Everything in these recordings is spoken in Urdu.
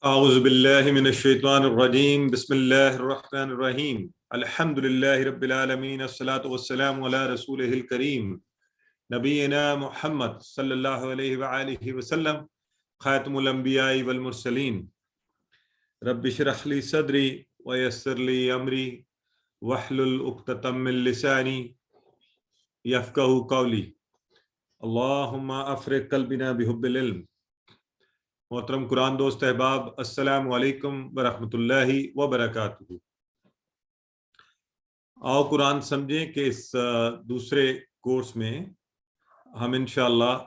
اعوذ باللہ من الشیطان الرجیم بسم اللہ الرحمن الرحیم الحمد للہ رب العالمین الصلاۃ والسلام علی رسولہ الکریم نبینا محمد صلی اللہ علیہ وآلہ وسلم خاتم الانبیاء والمرسلین رب اشرح لی صدری ویسر لی امری واحلل عقدۃ من لسانی یفقہوا قولی اللہم افرغ قلبنا بحب العلم۔ محترم قرآن دوست احباب، السلام علیکم ورحمۃ اللہ وبرکاتہ۔ آؤ قرآن سمجھیں کہ اس دوسرے کورس میں ہم انشاءاللہ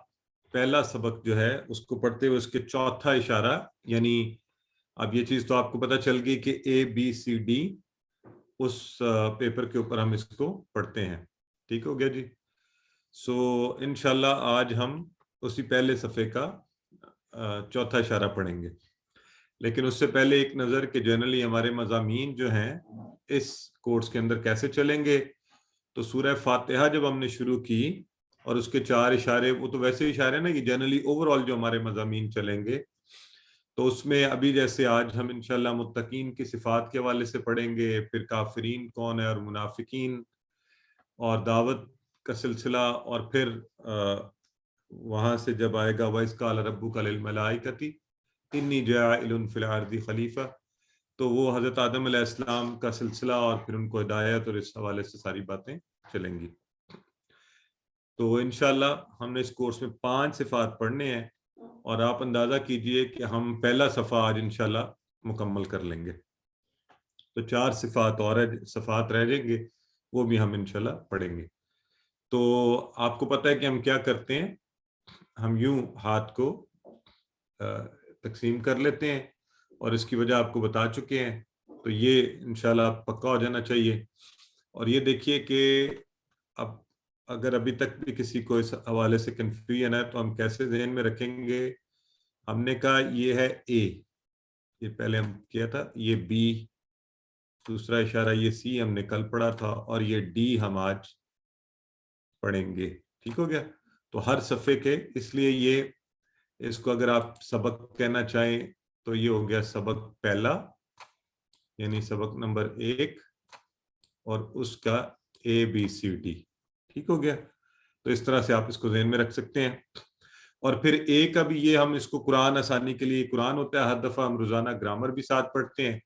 پہلا سبق جو ہے اس کو پڑھتے ہوئے اس کے چوتھا اشارہ، یعنی اب یہ چیز تو آپ کو پتہ چل گئی کہ اے بی سی ڈی اس پیپر کے اوپر ہم اس کو پڑھتے ہیں۔ ٹھیک ہو گیا جی؟ سو انشاءاللہ آج ہم اسی پہلے صفحے کا چوتھا اشارہ پڑھیں گے، لیکن اس سے پہلے ایک نظر کہ جنرلی ہمارے مضامین جو ہیں اس کورس کے اندر کیسے چلیں گے۔ تو سورہ فاتحہ جب ہم نے شروع کی اور اس کے 4 اشارے، وہ تو ویسے اشارے نا کہ جنرلی اوور آل جو ہمارے مضامین چلیں گے، تو اس میں ابھی جیسے آج ہم انشاءاللہ متقین کی صفات کے حوالے سے پڑھیں گے، پھر کافرین کون ہے اور منافقین اور دعوت کا سلسلہ، اور پھر وہاں سے جب آئے گا وَإِذْ قَالَ رَبُّكَ لِلْمَلَائِكَةِ إِنِّي جَاعِلٌ فِي الْأَرْضِ خلیفہ، تو وہ حضرت آدم علیہ السلام کا سلسلہ اور پھر ان کو ہدایت اور اس حوالے سے ساری باتیں چلیں گی۔ تو انشاءاللہ ہم نے اس کورس میں 5 صفات پڑھنے ہیں، اور آپ اندازہ کیجئے کہ ہم پہلا صفحہ آج انشاءاللہ مکمل کر لیں گے، تو 4 صفات رہ جائیں گے، وہ بھی ہم انشاءاللہ پڑھیں گے۔ تو آپ کو پتہ ہے کہ ہم کیا کرتے ہیں، ہم یوں ہاتھ کو تقسیم کر لیتے ہیں، اور اس کی وجہ آپ کو بتا چکے ہیں، تو یہ انشاءاللہ پکا ہو جانا چاہیے۔ اور یہ دیکھیے کہ اب اگر ابھی تک بھی کسی کو اس حوالے سے کنفیوژن ہے تو ہم کیسے ذہن میں رکھیں گے۔ ہم نے کہا یہ ہے اے، یہ پہلے ہم کیا تھا، یہ بی، دوسرا اشارہ یہ سی ہم نے کل پڑھا تھا، اور یہ ڈی ہم آج پڑھیں گے۔ ٹھیک ہو گیا؟ تو ہر صفحے کے، اس لیے یہ اس کو اگر آپ سبق کہنا چاہیں تو یہ ہو گیا سبق پہلا، یعنی سبق نمبر 1، اور اس کا اے بی سی ڈی۔ ٹھیک ہو گیا؟ تو اس طرح سے آپ اس کو ذہن میں رکھ سکتے ہیں۔ اور پھر اے کا بھی یہ ہم اس کو قرآن آسانی کے لیے قرآن ہوتا ہے، ہر دفعہ ہم روزانہ گرامر بھی ساتھ پڑھتے ہیں،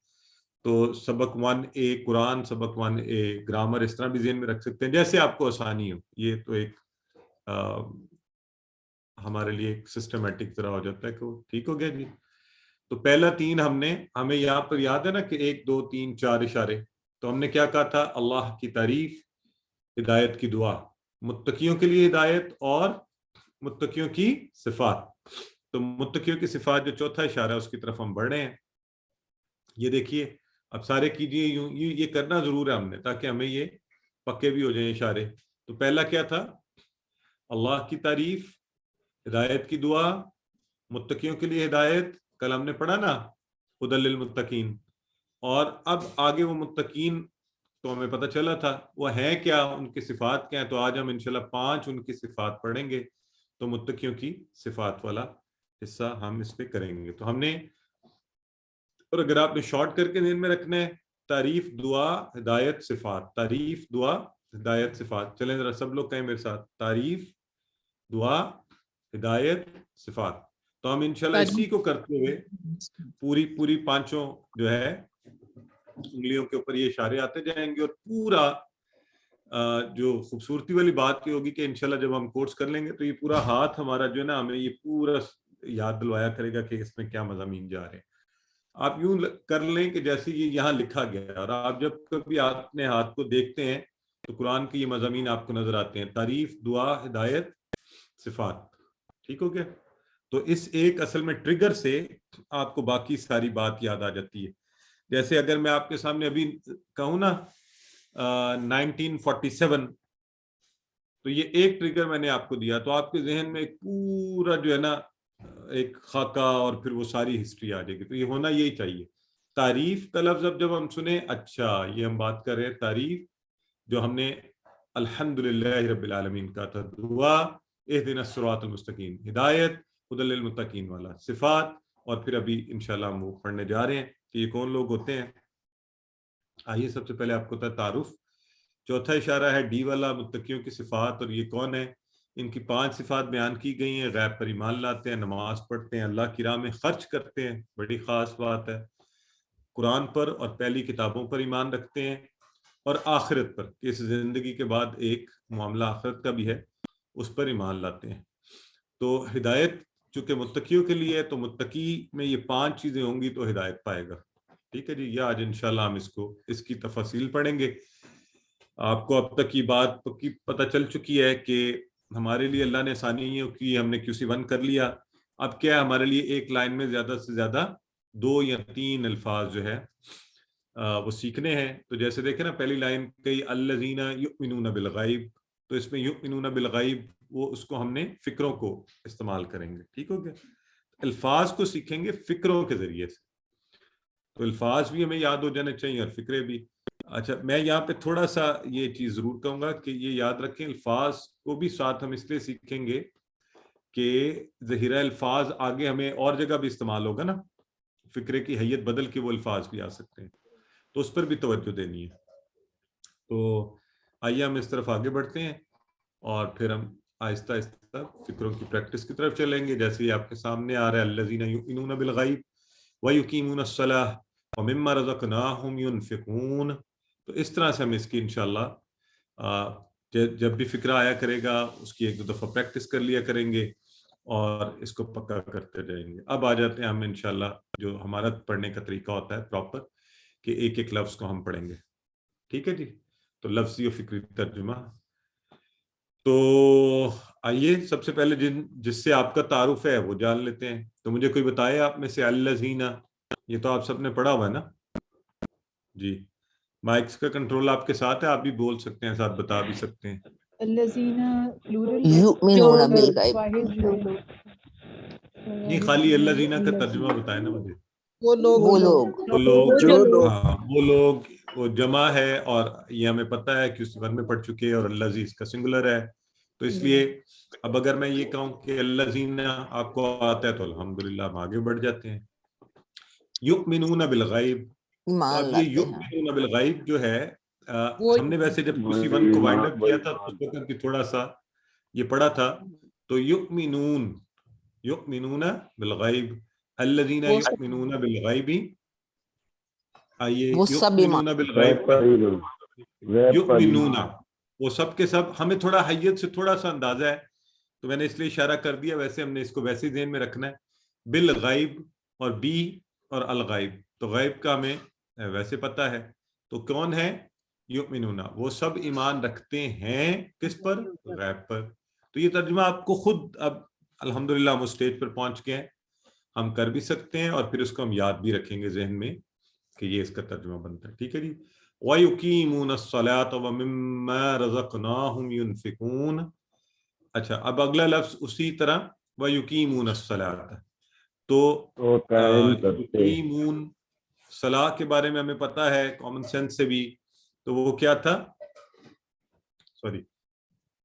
تو سبق 1 اے قرآن، سبق 1 اے گرامر، اس طرح بھی ذہن میں رکھ سکتے ہیں جیسے آپ کو آسانی ہو۔ یہ تو ایک ہمارے لیے ایک سسٹمیٹک طرح ہو جاتا ہے کہ ٹھیک ہو گیا جی۔ تو پہلا 3 ہمیں یہاں پر یاد ہے نا کہ 1 2 3 4 اشارے، تو ہم نے کیا کہا تھا؟ اللہ کی تعریف، ہدایت کی دعا، متقیوں کے لیے ہدایت اور متقیوں کی صفات۔ تو متقیوں کی صفات جو چوتھا اشارہ ہے اس کی طرف ہم بڑھ رہے ہیں۔ یہ دیکھیے، اب سارے کیجئے، یہ کرنا ضرور ہے ہم نے، تاکہ ہمیں یہ پکے بھی ہو جائیں اشارے۔ تو پہلا کیا تھا؟ اللہ کی تعریف، ہدایت کی دعا، متقیوں کے لیے ہدایت، کل ہم نے پڑھا نا ہدی للمتقین، اور اب آگے وہ متقین تو ہمیں پتہ چلا تھا وہ ہیں کیا، ان کی صفات کیا ہیں، تو آج ہم انشاءاللہ 5 ان کی صفات پڑھیں گے، تو متقیوں کی صفات والا حصہ ہم اس پہ کریں گے۔ تو ہم نے، اور اگر آپ نے شارٹ کر کے ذہن میں رکھنا ہے، تعریف، دعا، ہدایت، صفات، تعریف، دعا، ہدایت، صفات۔ چلیں ذرا سب لوگ کہیں میرے ساتھ، تعریف، دعا، ہدایت، صفات۔ تو ہم انشاءاللہ اسی کو کرتے ہوئے پوری 5 جو ہے انگلیوں کے اوپر یہ اشارے آتے جائیں گے، اور پورا جو خوبصورتی والی بات یہ ہوگی کہ انشاءاللہ جب ہم کورس کر لیں گے تو یہ پورا ہاتھ ہمارا جو ہے نا ہمیں یہ پورا یاد دلوایا کرے گا کہ اس میں کیا مضامین جا رہے ہیں۔ آپ یوں کر لیں کہ جیسے یہ یہاں لکھا گیا ہے، اور آپ جب کبھی اپنے ہاتھ کو دیکھتے ہیں تو قرآن کے یہ مضامین آپ کو نظر آتے ہیں، تعریف، دعا، ہدایت، صفات۔ ٹھیک ہو گیا؟ تو اس ایک اصل میں ٹریگر سے آپ کو باقی ساری بات یاد آ جاتی ہے۔ جیسے اگر میں آپ کے سامنے ابھی کہوں نا 1947، تو یہ ایک ٹریگر میں نے آپ کو دیا، تو آپ کے ذہن میں ایک پورا جو ہے نا ایک خاکہ اور پھر وہ ساری ہسٹری آ جائے گی۔ تو یہ ہونا یہی چاہیے۔ تعریف کا لفظ اب جب ہم سنیں، اچھا یہ ہم بات کر رہے ہیں تعریف جو ہم نے الحمدللہ رب العالمین کا تھا، دعا اہدنا الصراط المستقیم، ہدایت ہدی للمتقین والا، صفات اور پھر ابھی انشاءاللہ ہم وہ پڑھنے جا رہے ہیں کہ یہ کون لوگ ہوتے ہیں. آئیے سب سے پہلے آپ کو تعارف. چوتھا اشارہ ہے ڈی والا، متقیوں کی صفات. اور یہ کون ہے؟ ان کی 5 صفات بیان کی گئی ہیں. غیب پر ایمان لاتے ہیں، نماز پڑھتے ہیں، اللہ کی راہ میں خرچ کرتے ہیں، بڑی خاص بات ہے، قرآن پر اور پہلی کتابوں پر ایمان رکھتے ہیں، اور آخرت پر کہ اس زندگی کے بعد ایک معاملہ آخرت کا بھی ہے، اس پر ایمان لاتے ہیں. تو ہدایت چونکہ متقیوں کے لیے ہے تو متقی میں یہ 5 چیزیں ہوں گی تو ہدایت پائے گا. ٹھیک ہے جی. یہ آج انشاءاللہ ہم اس کی تفاصیل پڑھیں گے. آپ کو اب تک یہ بات پتہ چل چکی ہے کہ ہمارے لیے اللہ نے آسانی کی، ہم نے QC1 کر لیا. اب کیا ہے ہمارے لیے ایک لائن میں زیادہ سے زیادہ 2 یا 3 الفاظ جو ہے وہ سیکھنے ہیں. تو جیسے دیکھیں نا پہلی لائن کئی الذین یؤمنون بالغیب، تو اس میں یؤمنون بالغیب وہ اس کو ہم نے فکروں کو استعمال کریں گے. ٹھیک ہو گیا؟ الفاظ کو سیکھیں گے فکروں کے ذریعے سے. تو الفاظ بھی ہمیں یاد ہو جانے چاہیے اور فکرے بھی. اچھا میں یہاں پہ تھوڑا سا یہ چیز ضرور کہوں گا کہ یہ یاد رکھیں الفاظ کو بھی ساتھ ہم اس لیے سیکھیں گے کہ ظاہرہ الفاظ آگے ہمیں اور جگہ بھی استعمال ہوگا نا، فکرے کی حیت بدل کے وہ الفاظ بھی آ سکتے ہیں، تو اس پر بھی توجہ دینی ہے. تو آئیے ہم اس طرف آگے بڑھتے ہیں اور پھر ہم آہستہ آہستہ فکروں کی پریکٹس کی طرف چلیں گے. جیسے یہ آپ کے سامنے آ رہا ہے الذین یؤمنون بالغیب وَيُقِیمُونَ الصَّلَاةَ وَمِمَّا رَزَقْنَاهُمْ يُنْفِقُونَ. تو اس طرح سے ہم اس کی انشاءاللہ جب بھی فکرہ آیا کرے گا اس کی 1-2 دفعہ پریکٹس کر لیا کریں گے اور اس کو پکا کرتے جائیں گے. اب آ جاتے ہیں ہم انشاءاللہ جو ہمارا پڑھنے کا طریقہ ہوتا ہے پراپر کہ ایک ایک لفظ کو ہم پڑھیں گے. ٹھیک ہے جی. تو لفظی و فکری ترجمہ. تو آئیے سب سے پہلے جس سے آپ کا تعارف ہے وہ جان لیتے ہیں. تو مجھے کوئی بتائے آپ میں سے الذین، یہ تو آپ سب نے پڑھا ہوا ہے نا جی. مائکس کا کنٹرول آپ کے ساتھ ہے، آپ بھی بول سکتے ہیں، ساتھ بتا بھی سکتے ہیں. الذین پلورل ہے یؤمنون بالغیب، واحد جو لوگ نہیں خالی الذین کا ترجمہ بتائیں نا مجھے. وہ لوگ وہ لوگ، جو لوگ ہاں وہ لوگ، وہ جمع ہے اور یہ ہمیں پتہ ہے کہ QC1 میں پڑھ چکے ہیں اور الذی اس کا سنگولر ہے. تو اس لیے اب اگر میں یہ کہوں کہ الذین آپ کو آتا ہے تو الحمدللہ ہم آگے بڑھ جاتے ہیں. یؤمنون بالغیب، تو ایمان اب یہ لاتے ہیں. یؤمنون بالغیب جو ہے ہم نے ویسے جب QC1 کو وائنڈ اپ کیا تھا تو اس وقت بھی تھوڑا سا یہ پڑھا تھا. تو یؤمنون بالغیب، الذین یؤمنون بالغیب. آئیے وہ سب ایمان، یؤمنون بالغیب، یؤمنون وہ سب کے سب. ہمیں تھوڑا حیت سے تھوڑا سا اندازہ ہے تو میں نے اس لیے اشارہ کر دیا، ویسے ہم نے اس کو ویسے ہی ذہن میں رکھنا ہے. بالغیب اور بی اور الغیب، تو غیب کا ہمیں ویسے پتہ ہے. تو کون ہے؟ یؤمنون، وہ سب ایمان رکھتے ہیں کس پر؟ غیب پر. تو یہ ترجمہ آپ کو خود اب الحمدللہ ہم اس سٹیج پر پہنچ گئے ہیں، ہم کر بھی سکتے ہیں اور پھر اس کو ہم یاد بھی رکھیں گے ذہن میں کہ یہ اس کا ترجمہ بنتا ہے. ٹھیک ہے جی. وَيُقِيمُونَ الصَّلَاةَ وَمِمَّا رَزَقْنَاهُمْ يُنْفِقُونَ. اچھا اب اگلا لفظ اسی طرح وَيُقِيمُونَ الصَّلَاةَ. تو یقیمون صلاح کے بارے میں ہمیں پتہ ہے کامن سینس سے بھی، تو وہ کیا تھا؟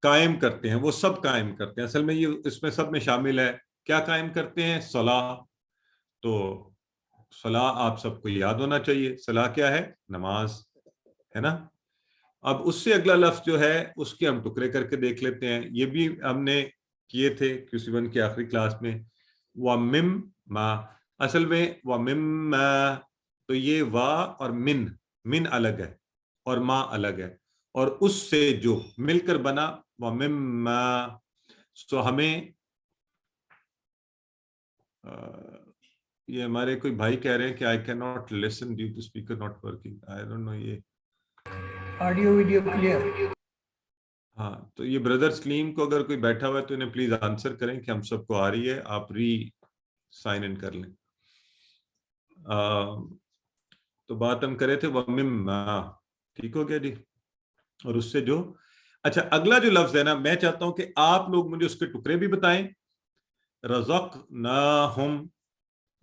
قائم کرتے ہیں. وہ سب قائم کرتے ہیں، اصل میں یہ اس میں سب میں شامل ہے. کیا قائم کرتے ہیں؟ صلاح. تو صلاح آپ سب کو یاد ہونا چاہیے. صلاح کیا ہے؟ نماز ہے نا. اب اس سے اگلا لفظ جو ہے اس کے ہم ٹکڑے کر کے دیکھ لیتے ہیں. یہ بھی ہم نے کیے تھے QC1 کی آخری کلاس میں. وَمِمَّا، اصل میں وَمِمَّا، تو یہ وا اور من الگ ہے اور ما الگ ہے، اور اس سے جو مل کر بنا وَمِمَّا. سو ہمیں یہ ہمارے کوئی بھائی کہہ رہے ہیں کہ I cannot listen due to speaker not working. I don't know یہ آڈیو ویڈیو کلیئر. ہاں تو یہ بردر سلیم کو اگر کوئی بیٹھا ہوا ہے تو انہیں پلیز آنسر کریں کہ ہم سب کو آ رہی ہے، آپ ری سائن ان کر لیں. تو بات ہم کرے تھے وَمِمَّا. ٹھیک ہو گیا جی. اور اس سے جو اچھا اگلا جو لفظ ہے نا، میں چاہتا ہوں کہ آپ لوگ مجھے اس کے ٹکڑے بھی بتائیں. رزقناہم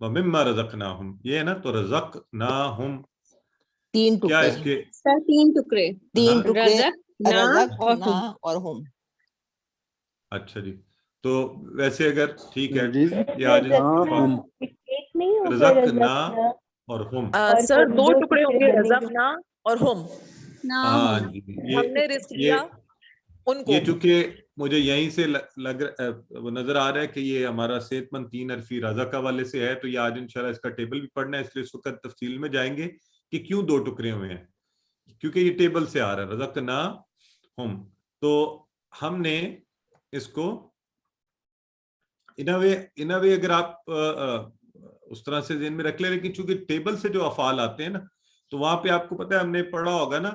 وَمِمَّا رزقناہم، یہ ہے نا. تو رزقناہم 3 کیا ٹکڑے، اس کے 3 ٹکڑے، 3 ٹکڑے، رزق اور رزقنا اور ہم. اچھا جی. تو ویسے اگر ٹھیک ہے جی یہ آج ہاں رزقنا اور ہم. سر 2 ٹکڑے ہوں گے رزقنا اور ہم. ہاں جی ہم نے رزق دیا ان کو. یہ چونکہ مجھے یہیں سے نظر آ رہا ہے کہ یہ ہمارا صحت مند 3 حرفی رزق والے سے ہے, تو یہ آج انشاءاللہ اس کا ٹیبل بھی پڑھنا ہے, اس لیے اس وقت تفصیل میں جائیں گے کہ کیوں 2 ٹکڑے ہوئے ہیں, کیونکہ یہ ٹیبل سے آ رہا ہے رزقنا ہم. تو ہم نے اس کو ان وے اگر آپ اس طرح سے ذہن میں رکھ لیں, لیکن چونکہ ٹیبل سے جو افعال آتے ہیں نا, تو وہاں پہ آپ کو پتہ ہے ہم نے پڑھا ہوگا نا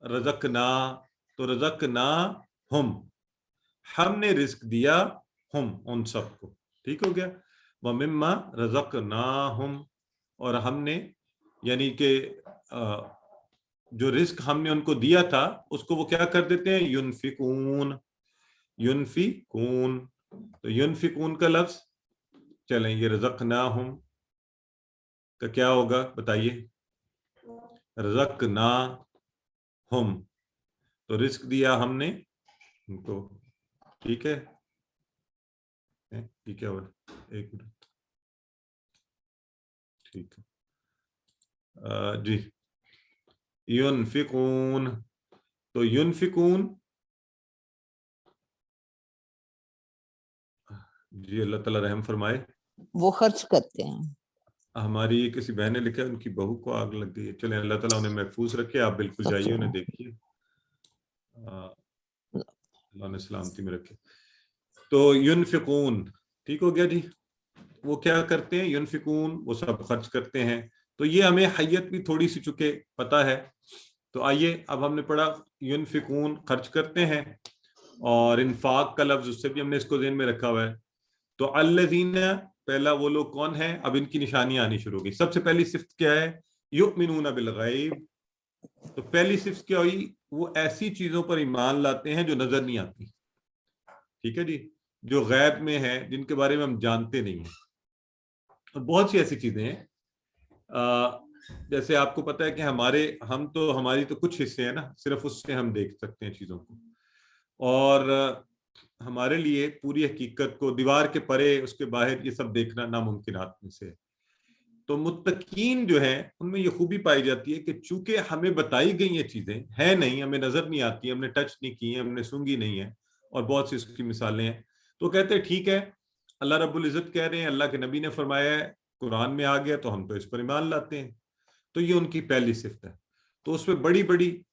رزقنا, تو رزقنا ہم نے رزق دیا ہم ان سب کو, ٹھیک ہو گیا. وَمِمَّا رَزَقْنَاهُمْ, اور ہم نے یعنی کہ جو رزق ہم نے ان کو دیا تھا اس کو وہ کیا کر دیتے ہیں, ينفقون. تو ينفقون کا لفظ, چلیں یہ رزقناہم کا کیا ہوگا بتائیے, رزقناہم, تو رزق دیا ہم نے ان کو, ٹھیک ہے. ٹھیک ہے, ایک منٹ, ٹھیک ہے جی. ينفقون, تو ينفقون جی اللہ تعالیٰ رحم فرمائے, وہ خرچ کرتے ہیں. ہماری کسی بہن نے لکھا ہے ان کی بہو کو آگ لگ گئی ہے. چلیں اللہ تعالیٰ انہیں محفوظ رکھے, آپ بالکل جائیے انہیں دیکھیے, اللہ نے سلامتی میں رکھے. تو ينفقون, ٹھیک ہو گیا جی. وہ کیا کرتے ہیں, ينفقون, وہ سب خرچ کرتے ہیں. تو یہ ہمیں حیت بھی تھوڑی سی چکے پتہ ہے. تو آئیے اب ہم نے پڑھا ينفقون خرچ کرتے ہیں, اور انفاق کا لفظ اس سے بھی ہم نے اس کو ذہن میں رکھا ہوا ہے. تو الذین, پہلا وہ لوگ کون ہیں, اب ان کی نشانیاں آنی شروع ہو گئی. سب سے پہلی صفت کیا ہے, یؤمنون بالغیب. تو پہلی صفت کیا ہوئی, وہ ایسی چیزوں پر ایمان لاتے ہیں جو نظر نہیں آتی, ٹھیک ہے جی, جو غیب میں ہے, جن کے بارے میں ہم جانتے نہیں ہیں. اور بہت سی ایسی چیزیں ہیں, جیسے آپ کو پتہ ہے کہ ہماری تو کچھ حصے ہیں نا, صرف اس سے ہم دیکھ سکتے ہیں چیزوں کو, اور ہمارے لیے پوری حقیقت کو دیوار کے پرے اس کے باہر یہ سب دیکھنا ناممکنات میں سے. تو متقین جو ہیں ان میں یہ خوبی پائی جاتی ہے کہ چونکہ ہمیں بتائی گئی یہ چیزیں ہیں نہیں, ہمیں نظر نہیں آتی, ہم نے ٹچ نہیں کی ہیں, ہم نے سونگی نہیں ہیں, اور بہت سی اس کی مثالیں ہیں. تو کہتے ہیں ٹھیک ہے, اللہ رب العزت کہہ رہے ہیں, اللہ کے نبی نے فرمایا ہے, قرآن میں آ گیا, تو ہم تو اس پر ایمان لاتے ہیں. تو یہ ان کی پہلی صفت ہے. تو اس میں بڑی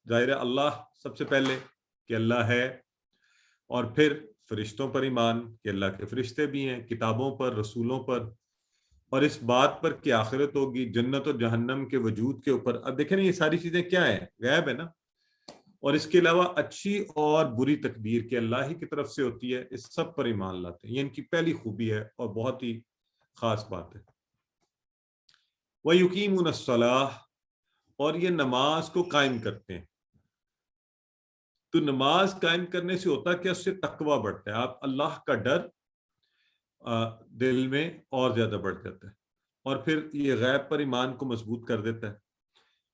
ظاہر ہے اللہ سب سے پہلے کہ اللہ ہے, اور پھر فرشتوں پر ایمان کہ اللہ کے فرشتے بھی ہیں, کتابوں پر, رسولوں پر, اور اس بات پر کہ آخرت ہوگی, جنت اور جہنم کے وجود کے اوپر. اب دیکھیں نا یہ ساری چیزیں کیا ہیں, غیب ہے نا. اور اس کے علاوہ اچھی اور بری تقدیر کہ اللہ ہی کی طرف سے ہوتی ہے, اس سب پر ایمان لاتے ہیں. یہ ان کی پہلی خوبی ہے اور بہت ہی خاص بات ہے. وَيُقِيمُونَ الصَّلَاةَ, اور یہ نماز کو قائم کرتے ہیں. تو نماز قائم کرنے سے ہوتا ہے کہ اس سے تقویٰ بڑھتا ہے, آپ اللہ کا ڈر دل میں اور زیادہ بڑھ جاتا ہے, اور پھر یہ غیب پر ایمان کو مضبوط کر دیتا ہے.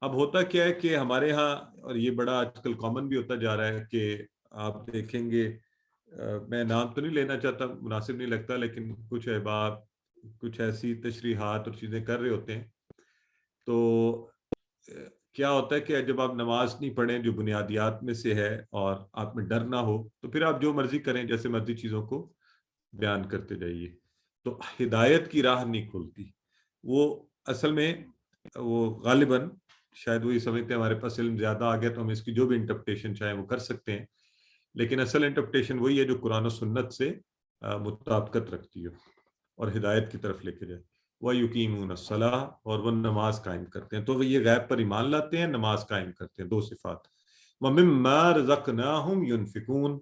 اب ہوتا کیا ہے کہ ہمارے ہاں, اور یہ بڑا آج کل کامن بھی ہوتا جا رہا ہے, کہ آپ دیکھیں گے, میں نام تو نہیں لینا چاہتا, مناسب نہیں لگتا, لیکن کچھ احباب کچھ ایسی تشریحات اور چیزیں کر رہے ہوتے ہیں. تو کیا ہوتا ہے کہ جب آپ نماز نہیں پڑھیں جو بنیادیات میں سے ہے, اور آپ میں ڈر نہ ہو, تو پھر آپ جو مرضی کریں, جیسے مرضی چیزوں کو بیان کرتے جائیے, تو ہدایت کی راہ نہیں کھلتی. وہ اصل میں وہ غالباً شاید وہی سمجھتے ہیں ہمارے پاس علم زیادہ آ گیا تو ہم اس کی جو بھی انٹرپریٹیشن چاہیں وہ کر سکتے ہیں, لیکن اصل انٹرپریٹیشن وہی ہے جو قرآن و سنت سے مطابقت رکھتی ہے اور ہدایت کی طرف لے کے جائے. وَيُقِيمُونَ الصَّلَاةَ, اور وہ نماز قائم کرتے ہیں. تو یہ غیب پر ایمان لاتے ہیں, نماز قائم کرتے ہیں, 2 صفات. وَمِمَّا رَزَقْنَاهُمْ يُنْفِقُونَ,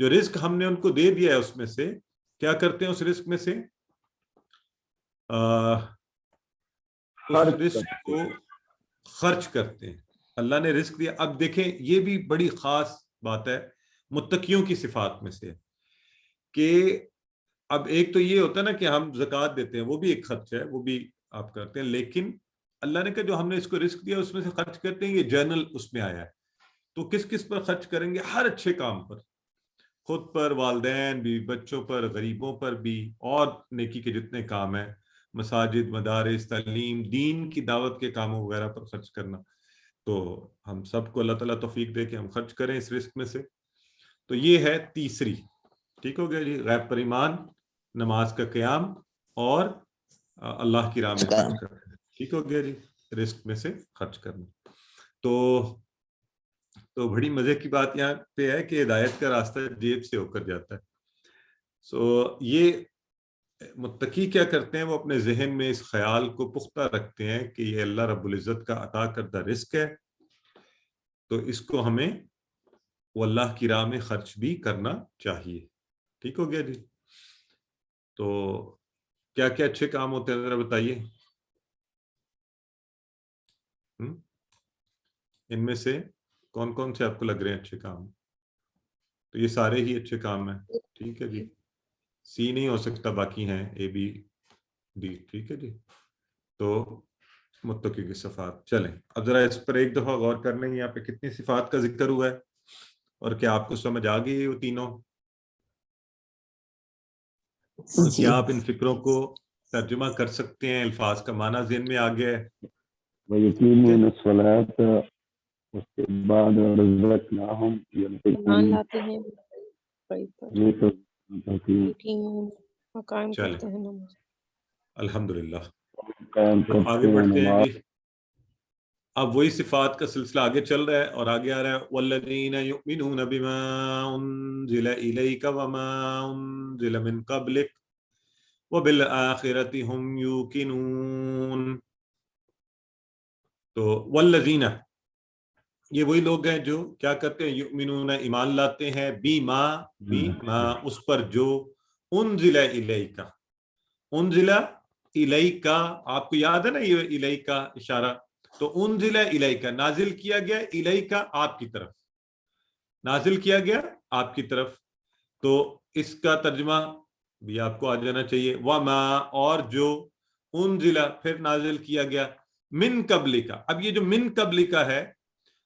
جو رزق ہم نے ان کو دے دیا ہے اس میں سے کیا کرتے ہیں, اس رزق میں سے اس رزق کو خرچ کرتے ہیں. اللہ نے رزق دیا. اب دیکھیں یہ بھی بڑی خاص بات ہے, متقیوں کی صفات میں سے, کہ اب ایک تو یہ ہوتا ہے نا کہ ہم زکوٰۃ دیتے ہیں, وہ بھی ایک خرچ ہے, وہ بھی آپ کرتے ہیں, لیکن اللہ نے کہا جو ہم نے اس کو رزق دیا اس میں سے خرچ کرتے ہیں. یہ جرنل اس میں آیا ہے. تو کس کس پر خرچ کریں گے, ہر اچھے کام پر, خود پر, والدین بھی, بچوں پر, غریبوں پر بھی, اور نیکی کے جتنے کام ہیں مساجد، مدارس، تعلیم، دین کی دعوت کے کاموں وغیرہ پر خرچ کرنا. تو ہم سب کو اللہ تعالیٰ توفیق دے کہ ہم خرچ کریں اس رزق میں سے. تو یہ ہے تیسری. ٹھیک ہو گیا جی؟ غیب پر ایمان، نماز کا قیام، اور اللہ کی راہ میں خرچ کرنا. ٹھیک ہو گیا جی؟ رزق میں سے خرچ کرنا. تو بڑی مزے کی بات یہاں پہ ہے کہ ہدایت کا راستہ جیب سے ہو کر جاتا ہے. یہ متقی کیا کرتے ہیں؟ وہ اپنے ذہن میں اس خیال کو پختہ رکھتے ہیں کہ یہ اللہ رب العزت کا عطا کردہ رزق ہے، تو اس کو ہمیں وہ اللہ کی راہ میں خرچ بھی کرنا چاہیے. ٹھیک ہو گیا جی؟ تو کیا کیا اچھے کام ہوتے ہیں ذرا بتائیے. ان میں سے کون کون سے آپ کو لگ رہے ہیں اچھے کام؟ تو یہ سارے ہی اچھے کام ہیں. ٹھیک ہے جی؟ سی نہیں ہو سکتا، باقی ہیں اے بی ڈی. ٹھیک ہے جی؟ تو متقی کی صفات. چلیں اب ذرا اس پر ایک دفعہ غور کر لیں. یہاں پہ کتنی صفات کا ذکر ہوا ہے اور کیا آپ کو سمجھ آ گئی وہ تینوں؟ اور کیا آپ ان فکروں کو ترجمہ کر سکتے ہیں؟ الفاظ کا معنی ذہن میں آ گیا ہے؟ وَيُقِيمُونَ الصَّلَاةَ، اس کے بعد رزقناہم ایمان لاتے ہیں یہ تو قائم چلیں کرتے ہیں نماز. الحمدللہ. قائم تو کرتے آگے ہیں بڑھتے ہیں نماز. جی. اب وہی صفات کا سلسلہ آگے چل رہا ہے اور آگے آ رہا ہے والذین یؤمنون بما انزل الیک وما انزل من قبلک وبالآخرۃ هم یوقنون. تو والذین، یہ وہی لوگ ہیں جو کیا کرتے ہیں؟ یؤمنون، ایمان لاتے ہیں، بیما اس پر جو انزل الیک. انزل الیک، آپ کو یاد ہے نا یہ الیک کا اشارہ؟ تو انزل الیک، نازل کیا گیا، الیک آپ کی طرف، نازل کیا گیا آپ کی طرف. تو اس کا ترجمہ بھی آپ کو آ جانا چاہیے. وما، اور جو، انزل پھر نازل کیا گیا، من قبل کا. اب یہ جو من قبل کا ہے،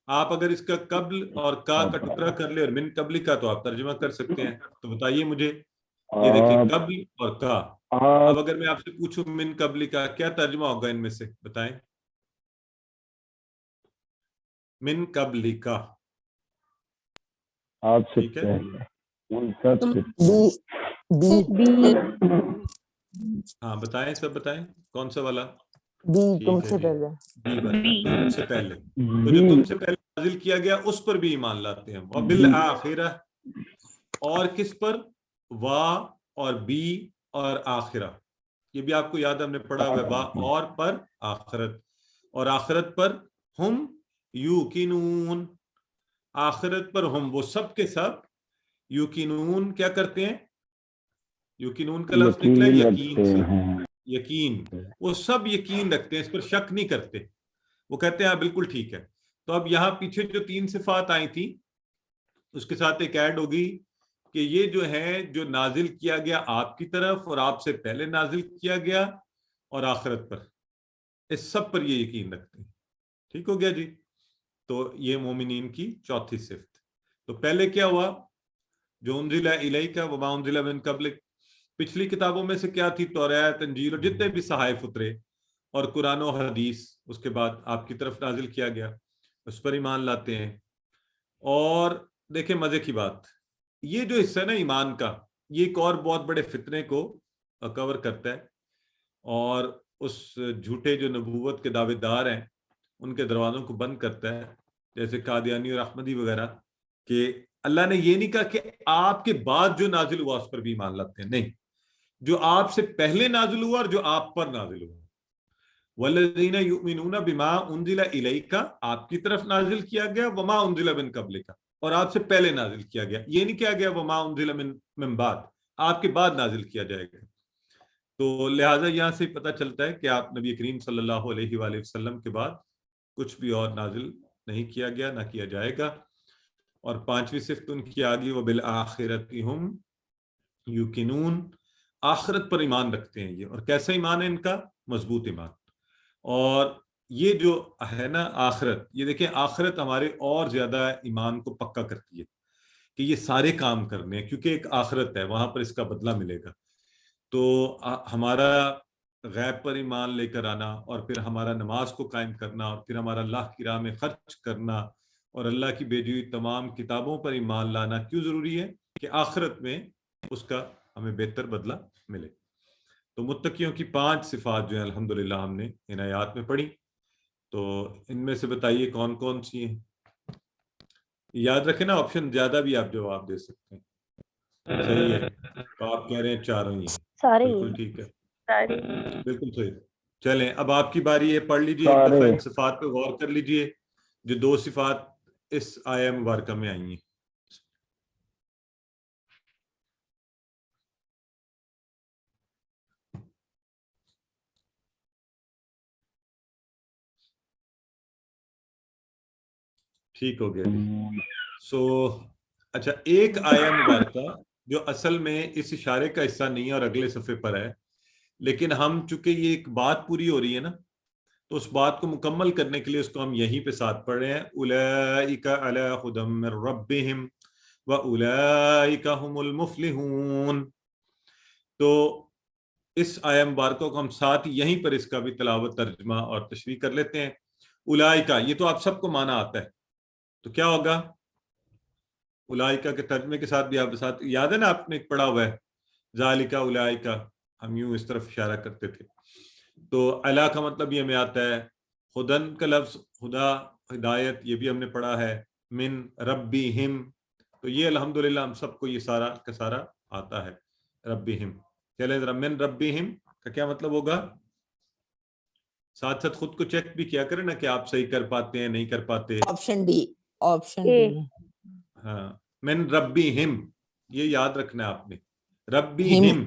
آپ اگر اس کا قبل اور کا ٹکڑا کر لے اور من قبل کا، تو آپ ترجمہ کر سکتے ہیں. تو بتائیے مجھے، یہ دیکھیں قبل اور کا. اب اگر میں آپ سے پوچھوں من قبل کا کیا ترجمہ ہوگا ان میں سے؟ بتائیں. من قبل کا آپ سے ٹھیک ہے. پہلے، ان سب سے ہاں بتائیں، سب بتائیں کون سا والا؟ تم ٹھیک ہے سے جی، پہلے. بی والا، تم سے پہلے. تو جو تم سے پہلے نازل کیا گیا اس پر بھی ایمان لاتے ہیں. وبالآخرہ، اور کس پر؟ وا اور بی اور آخرہ. یہ بھی آپ کو یاد ہم نے پڑھا ہوا ہے، وا اور پر آخرت، اور آخرت پر ہم یوقنون. آخرت پر ہم، وہ سب کے سب، یوقنون کیا کرتے ہیں؟ یوقنون کا لفظ نکلا ہے یقین سے. یقین، وہ سب یقین رکھتے ہیں، اس پر شک نہیں کرتے. وہ کہتے ہیں ہاں بالکل ٹھیک ہے. تو اب یہاں پیچھے جو 3 صفات آئی تھی اس کے ساتھ ایک ایڈ ہوگی کہ یہ جو ہے، جو نازل کیا گیا آپ کی طرف اور آپ سے پہلے نازل کیا گیا اور آخرت پر، اس سب پر یہ یقین رکھتے ہیں. ٹھیک ہو گیا جی؟ تو یہ مومنین کی چوتھی صفت. تو پہلے کیا ہوا؟ جو انزل الیک وما انزل من قبلک. پچھلی کتابوں میں سے کیا تھی؟ توریت، انجیل اور جتنے بھی صحائف اترے اور قرآن و حدیث اس کے بعد آپ کی طرف نازل کیا گیا، اس پر ایمان لاتے ہیں. اور دیکھیں مزے کی بات، یہ جو حصہ ہے نا ایمان کا، یہ ایک اور بہت بڑے فتنے کو کور کرتا ہے اور اس جھوٹے جو نبوت کے دعوے دار ہیں ان کے دروازوں کو بند کرتا ہے، جیسے قادیانی اور احمدی وغیرہ. کہ اللہ نے یہ نہیں کہا کہ آپ کے بعد جو نازل ہوا اس پر بھی ایمان لاتے ہیں، نہیں، جو آپ سے پہلے نازل ہوا اور جو آپ پر نازل ہوا. والذین یؤمنون بما انزل الیک، آپ کی طرف نازل کیا گیا، وما انزل من قبلک، اور آپ سے پہلے نازل کیا گیا. یہ نہیں کیا گیا وما انزل من بعد، آپ کے بعد نازل کیا جائے گا. تو لہٰذا یہاں سے پتہ چلتا ہے کہ آپ نبی کریم صلی اللہ علیہ وآلہ وسلم کے بعد کچھ بھی اور نازل نہیں کیا گیا، نہ کیا جائے گا. اور 5ویں صفت ان کی آگی، وبالآخرۃ ہم یوقنون، آخرت پر ایمان رکھتے ہیں یہ. اور کیسا ایمان ہے ان کا؟ مضبوط ایمان. اور یہ جو ہے نا آخرت، یہ دیکھیں آخرت ہمارے اور زیادہ ایمان کو پکا کرتی ہے کہ یہ سارے کام کرنے ہیں، کیونکہ ایک آخرت ہے، وہاں پر اس کا بدلہ ملے گا. تو ہمارا غیب پر ایمان لے کر آنا، اور پھر ہمارا نماز کو قائم کرنا، اور پھر ہمارا اللہ کی راہ میں خرچ کرنا، اور اللہ کی بھیجی ہوئی تمام کتابوں پر ایمان لانا کیوں ضروری ہے؟ کہ آخرت میں اس کا ہمیں بہتر بدلہ ملے۔ تو متقیوں کی 5 صفات جو ہیں الحمدللہ ہم نے ان آیات میں پڑھی، تو ان میں سے بتائیے کون کون سی ہیں؟ یاد رکھیں نا، آپشن زیادہ بھی آپ جواب دے سکتے ہیں۔ صحیح ہے، تو آپ کہہ رہے ہیں چاروں ہی ہیں، سارے بالکل ٹھیک ہے، بالکل صحیح۔ چلیں اب آپ کی باری ہے، پڑھ لیجئے ایک سارے دفعہ ان صفات پہ غور کر لیجئے جو 2 صفات اس آیہ مبارکہ میں آئی ہیں۔ ٹھیک ہو گیا جی۔ اچھا، ایک آیہ مبارکہ جو اصل میں اس اشارے کا حصہ نہیں ہے اور اگلے صفحے پر ہے، لیکن ہم چونکہ یہ ایک بات پوری ہو رہی ہے نا، تو اس بات کو مکمل کرنے کے لیے اس کو ہم یہیں پہ ساتھ پڑھ رہے ہیں۔ اولئک علی ھدی من ربہم واولئک ھم المفلحون۔ تو اس آیہ مبارکہ کو ہم ساتھ یہیں پر اس کا بھی تلاوت، ترجمہ اور تشریح کر لیتے ہیں۔ اولئک، یہ تو آپ سب کو معنی آتا ہے، تو کیا ہوگا؟ اولئک کے ترجمے کے ساتھ بھی آپ ساتھ، یاد ہے نا آپ نے پڑھا ہوا ہے، ذالک اولئک، ہم یوں اس طرف اشارہ کرتے تھے۔ تو اعلیٰ کا مطلب یہ ہمیں آتا ہے، خدن کا لفظ خدا، ہدایت، یہ بھی ہم نے پڑھا ہے، من ربہم، تو یہ الحمدللہ ہم سب کو یہ سارا کا سارا آتا ہے، ربہم۔ چلیں ذرا، من ربہم کا کیا مطلب ہوگا؟ ساتھ ساتھ خود کو چیک بھی کیا کریں نا کہ آپ صحیح کر پاتے ہیں نہیں کر پاتے۔ آپشن ڈی، آپشن ڈی، ہاں، من ربہم، یہ یاد رکھنا ہے آپ نے، ربہم،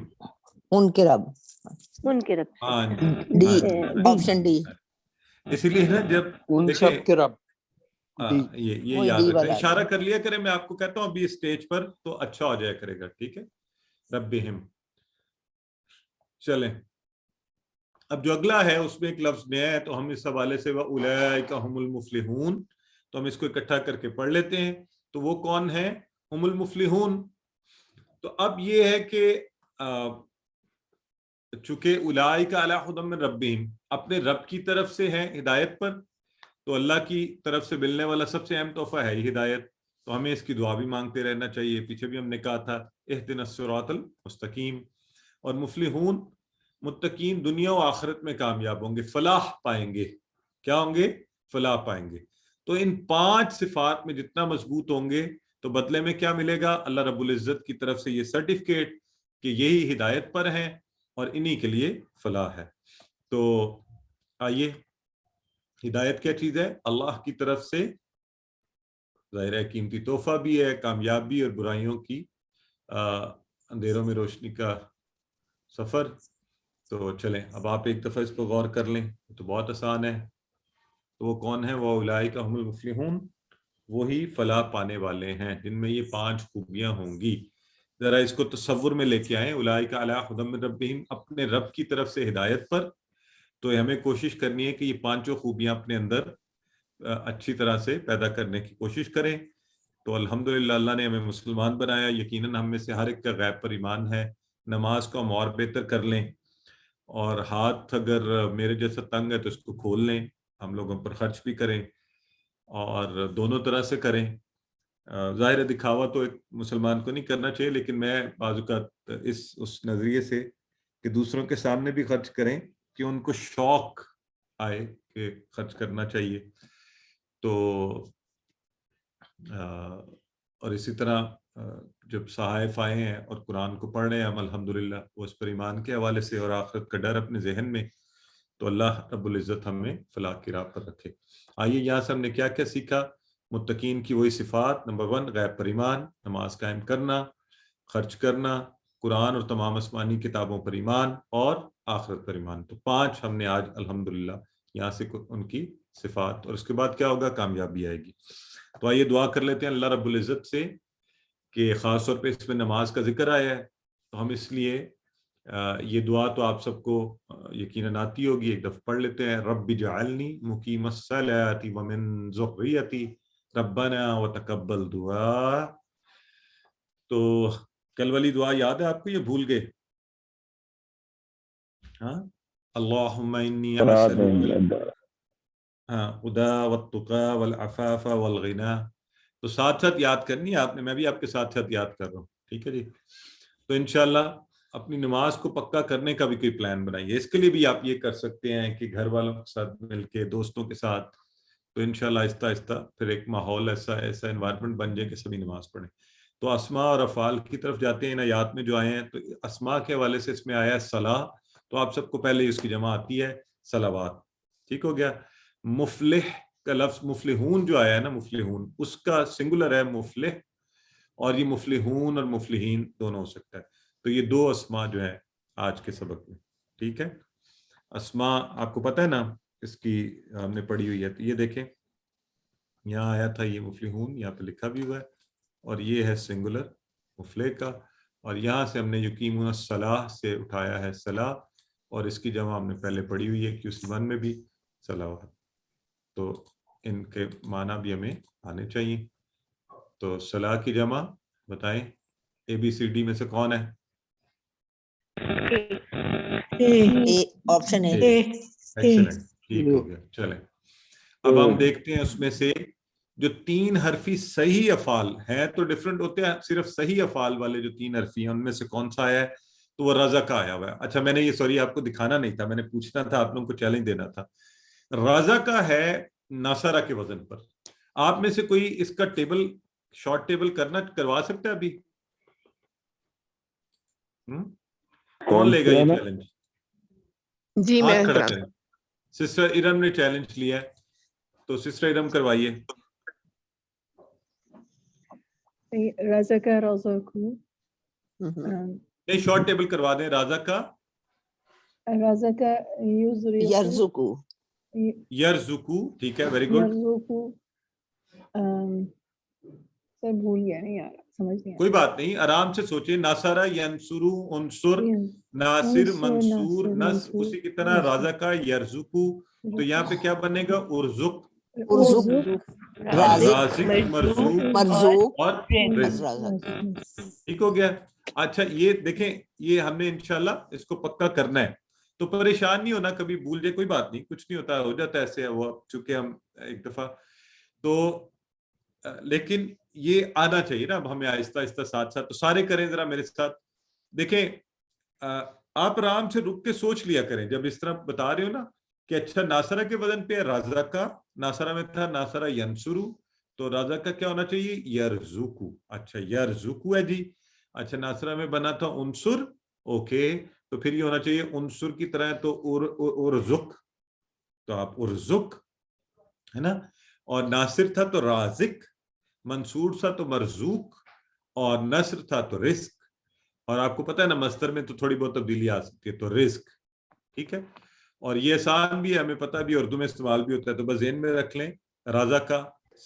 ان کے رب، ان کے رب ہاں ڈی، آپشن ڈی، اسی لیے نا جب ان سب کے رب، یہ وہی یاد ڈی رکھنا، والا اشارہ کر لیا کریں، میں آپ کو کہتا ہوں ابھی اسٹیج پر تو اچھا ہو جایا کرے گا، ٹھیک ہے، ربہم۔ چلیں اب جو اگلا ہے اس میں ایک لفظ نیا ہے، تو ہم اس حوالے سے وَأُولَئِكَ هُمُ الْمُفْلِحُونَ، تو ہم اس کو اکٹھا کر کے پڑھ لیتے ہیں۔ تو وہ کون ہے؟ ہم المفلحون۔ تو اب یہ ہے کہ چونکہ اولئک علی ھدی من ربہم اپنے رب کی طرف سے ہیں ہدایت پر، تو اللہ کی طرف سے ملنے والا سب سے اہم تحفہ ہے یہ ہدایت، تو ہمیں اس کی دعا بھی مانگتے رہنا چاہیے۔ پیچھے بھی ہم نے کہا تھا اہدنا الصراط المستقیم۔ اور مفلحون، متقین دنیا و آخرت میں کامیاب ہوں گے، فلاح پائیں گے۔ کیا ہوں گے؟ فلاح پائیں گے۔ تو ان 5 صفات میں جتنا مضبوط ہوں گے تو بدلے میں کیا ملے گا؟ اللہ رب العزت کی طرف سے یہ سرٹیفکیٹ کہ یہی ہدایت پر ہیں اور انہی کے لیے فلاح ہے۔ تو آئیے، ہدایت کیا چیز ہے؟ اللہ کی طرف سے ظاہر ہے قیمتی تحفہ بھی ہے، کامیابی اور برائیوں کی اندھیروں میں روشنی کا سفر۔ تو چلیں اب آپ ایک دفعہ اس پر غور کر لیں، تو بہت آسان ہے۔ تو وہ کون ہے؟ وہ اولئک هم المفلحون، وہی فلاح پانے والے ہیں جن میں یہ 5 خوبیاں ہوں گی۔ ذرا اس کو تصور میں لے کے آئیں، اولئک علی ھدی من ربہم، اپنے رب کی طرف سے ہدایت پر، تو ہمیں کوشش کرنی ہے کہ یہ 5 خوبیاں اپنے اندر اچھی طرح سے پیدا کرنے کی کوشش کریں۔ تو الحمدللہ اللہ نے ہمیں مسلمان بنایا، یقیناً ہم میں سے ہر ایک کا غیب پر ایمان ہے۔ نماز کو ہم اور بہتر کر لیں، اور ہاتھ اگر میرے جیسا تنگ ہے تو اس کو کھول لیں، ہم لوگوں پر خرچ بھی کریں، اور دونوں طرح سے کریں۔ ظاہر دکھاوا تو ایک مسلمان کو نہیں کرنا چاہیے، لیکن میں بعض اوقات اس نظریے سے کہ دوسروں کے سامنے بھی خرچ کریں کہ ان کو شوق آئے کہ خرچ کرنا چاہیے۔ تو اور اسی طرح جب صحائف آئے ہیں اور قرآن کو پڑھ رہے ہیں ہم الحمدللہ، وہ اس پر ایمان کے حوالے سے اور آخرت کا ڈر اپنے ذہن میں، تو اللہ رب العزت ہمیں فلاح کی راہ پر رکھے۔ آئیے یہاں سے ہم نے کیا کیا سیکھا؟ متقین کی وہی صفات، نمبر 1 غیب پر ایمان، نماز قائم کرنا، خرچ کرنا، قرآن اور تمام آسمانی کتابوں پر ایمان، اور آخرت پر ایمان۔ تو 5 ہم نے آج الحمدللہ یہاں سے ان کی صفات، اور اس کے بعد کیا ہوگا؟ کامیابی آئے گی۔ تو آئیے دعا کر لیتے ہیں اللہ رب العزت سے کہ خاص طور پہ اس میں نماز کا ذکر آیا ہے، تو ہم اس لیے یہ دعا تو آپ سب کو یقیناً آتی ہوگی، ایک دفعہ پڑھ لیتے ہیں۔ رب اجعلنی مقیم الصلاۃ ومن ذریتی ربنا وتقبل دعا۔ تو کل والی دعا یاد ہے آپ کو، یہ بھول گئے؟ ہاں، اللہم انی صراط اسألک الدار. ہدا والتقا والعفاف والغنا. تو ساتھ ساتھ یاد کرنی ہے آپ نے, میں بھی آپ کے ساتھ ساتھ یاد کر رہا ہوں, ٹھیک ہے جی. تو انشاءاللہ اپنی نماز کو پکا کرنے کا بھی کوئی پلان بنائیے. اس کے لیے بھی آپ یہ کر سکتے ہیں کہ گھر والوں کے ساتھ مل کے, دوستوں کے ساتھ, تو انشاءاللہ آہستہ آہستہ پھر ایک ماحول ایسا انوائرمنٹ بن جائے کہ سبھی نماز پڑھیں. تو اسماء اور افعال کی طرف جاتے ہیں. ان آیات میں جو آئے ہیں تو اسماء کے حوالے سے اس میں آیا ہے صلاح, تو آپ سب کو پہلے اس کی جمع آتی ہے صلوات, ٹھیک ہو گیا. مفلح کا لفظ مفلحون جو آیا ہے نا, مفلحون اس کا سنگولر ہے مفلح, اور یہ مفلحون اور مفلحین دونوں ہو سکتا ہے. تو یہ دو اسماء جو ہے آج کے سبق میں, ٹھیک ہے. اسماء آپ کو پتہ ہے نا, اس کی ہم نے پڑھی ہوئی ہے. تو یہ دیکھیں یہاں آیا تھا یہ مفلحون, یہاں پہ لکھا بھی ہوا ہے, اور یہ ہے سنگولر مفلح کا, اور یہاں سے ہم نے یقیمون الصلاح سے اٹھایا ہے صلاح, اور اس کی جمع ہم نے پہلے پڑھی ہوئی ہے QC1 میں بھی صلوات. تو ان کے معنی بھی ہمیں آنے چاہیے. تو صلاح کی جمع بتائیں, ABCD میں سے کون ہے؟ آپشن ہے. ایکسلنٹ, ٹھیک ہو گیا. چلیں اب ہم دیکھتے ہیں اس میں سے جو 3 حرفی صحیح افعال ہیں, تو ڈفرنٹ ہوتے ہیں, صرف صحیح افعال والے جو 3 حرفی ہیں ان میں سے کون سا آیا ہے, تو وہ رزق آیا ہوا ہے. اچھا میں نے یہ سوری آپ کو دکھانا نہیں تھا, میں نے پوچھنا تھا, آپ لوگوں کو چیلنج دینا تھا. رزق ہے ناصرہ کے وزن پر. آپ میں سے کوئی اس کا ٹیبل, شارٹ ٹیبل کروا سکتا ہے ابھی؟ کون لے گا یہ چیلنج؟ جی میں ہاتھ کھڑا کریں. سسٹر ارم نے چیلنج لیا ہے, تو سسٹر ارم کروائیے. رزق رزقو نہیں شارٹ ٹیبل کروا دیں. رازق کا رزق یرزقو, یرزقو, ٹھیک ہے, ویری گڈ. یرزقو سر بھول گیا نہیں یار, سمجھ نہیں کوئی بات نہیں, آرام سے سوچیں. ناصرہ ینصرو, انصر, ناصر, منصور, نصر, اسی کی طرح رازق یرزقو. تو یہاں پہ کیا بنے گا؟ ارزق, رازق, مرزوق مرزوق اور رزق, ٹھیک ہو گیا. اچھا یہ دیکھیں, یہ ہم نے انشاءاللہ اس کو پکا کرنا ہے, تو پریشان نہیں ہونا, کبھی بھول جائے کوئی بات نہیں, کچھ نہیں ہوتا, ہو جاتا ایسے ہے وہ, چونکہ ہم ایک دفعہ تو, لیکن یہ آنا چاہیے نا اب ہمیں آہستہ آہستہ ساتھ ساتھ. تو سارے کریں ذرا میرے ساتھ. دیکھیں آپ آرام سے رک کے سوچ لیا کریں جب اس طرح بتا رہے ہو نا, کہ اچھا ناصرہ کے وزن پہ رازق کا, ناصرہ میں تھا ناصرہ ینصرو, تو رازق کا کیا ہونا چاہیے؟ یرزقو. اچھا یرزقو ہے جی. اچھا ناصرہ میں بنا تھا انصر, اوکے, تو پھر یہ ہونا چاہیے انصر کی طرح, تو ارزق, تو آپ ارزق ہے نا. اور ناصر تھا تو رازق, منصور تھا تو مرزوق, اور نصر تھا تو رزق. اور آپ کو پتہ ہے نا مصدر میں تو تھوڑی بہت تبدیلی آ سکتی ہے, تو رزق, ٹھیک ہے. اور یہ آسان بھی ہے, ہمیں پتہ بھی, اردو میں استعمال بھی ہوتا ہے, تو بس ذہن میں رکھ لیں. رازق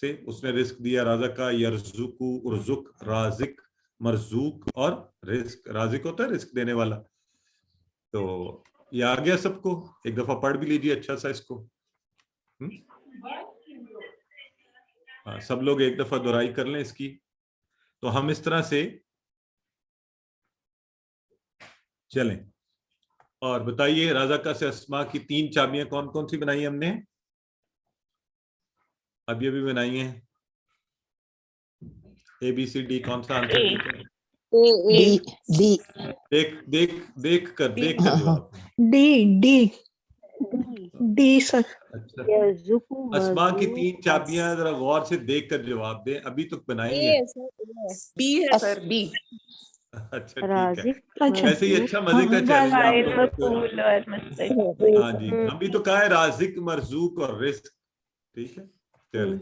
سے اس نے رزق دیا, رازق یرزقو, ارزق, رازق, مرزوق اور رزق. رازق ہوتا ہے رزق دینے والا. تو یہ آ گیا سب کو, ایک دفعہ پڑھ بھی لیجیے اچھا سا اس کو. سب لوگ ایک دفعہ دہرائی کر لیں اس کی. تو ہم اس طرح سے چلیں, اور بتائیے رازقہ سے اسماء کی 3 چابیاں کون کون سی بنائی ہم نے؟ اب یہ بھی بنائی ہیں. ABCD کون سا آنسر دیتے ہیں؟ دیکھ کر جواب. ڈی سر. اچھا اسماء کی 3 چابیاں ذرا غور سے دیکھ کر جواب دیں. ابھی تو بنائی ہیں. بی ہے سر, بی. اچھا ٹھیک ہے, ویسے یہ اچھا مزے کا چیلنج. ہاں جی, ہم بھی تو کہا ہے رازق, مرزوق اور رزق, ٹھیک ہے. چلیں,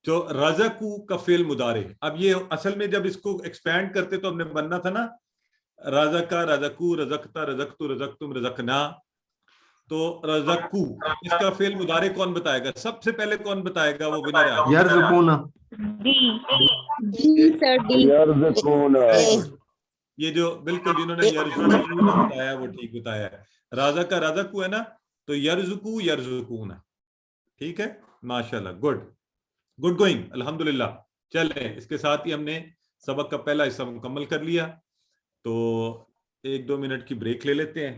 جو رزقو کا فعل مضارع, اب یہ اصل میں جب اس کو ایکسپینڈ کرتے تو ہم نے بننا تھا نا رزقا, رزقو, رزقتا, رزقتو, رزقتم, رزقنا. تو رزقو اس کا فعل مضارع کون بتائے گا؟ سب سے پہلے کون بتائے گا وہ ونر ہے. یرزقون, یرزقون, یہ جو بالکل جنہوں نے یرزقون بتایا وہ ٹھیک بتایا ہے. رازقہ رزقو ہے نا, تو یرزقو یرزقون, ٹھیک ہے. ماشاءاللہ, گڈ گوئنگ, الحمدللہ. چلیں اس کے ساتھ ہی ہم نے سبق کا پہلا حصہ مکمل کر لیا. تو 1-2 منٹ کی بریک لے لیتے ہیں.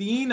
3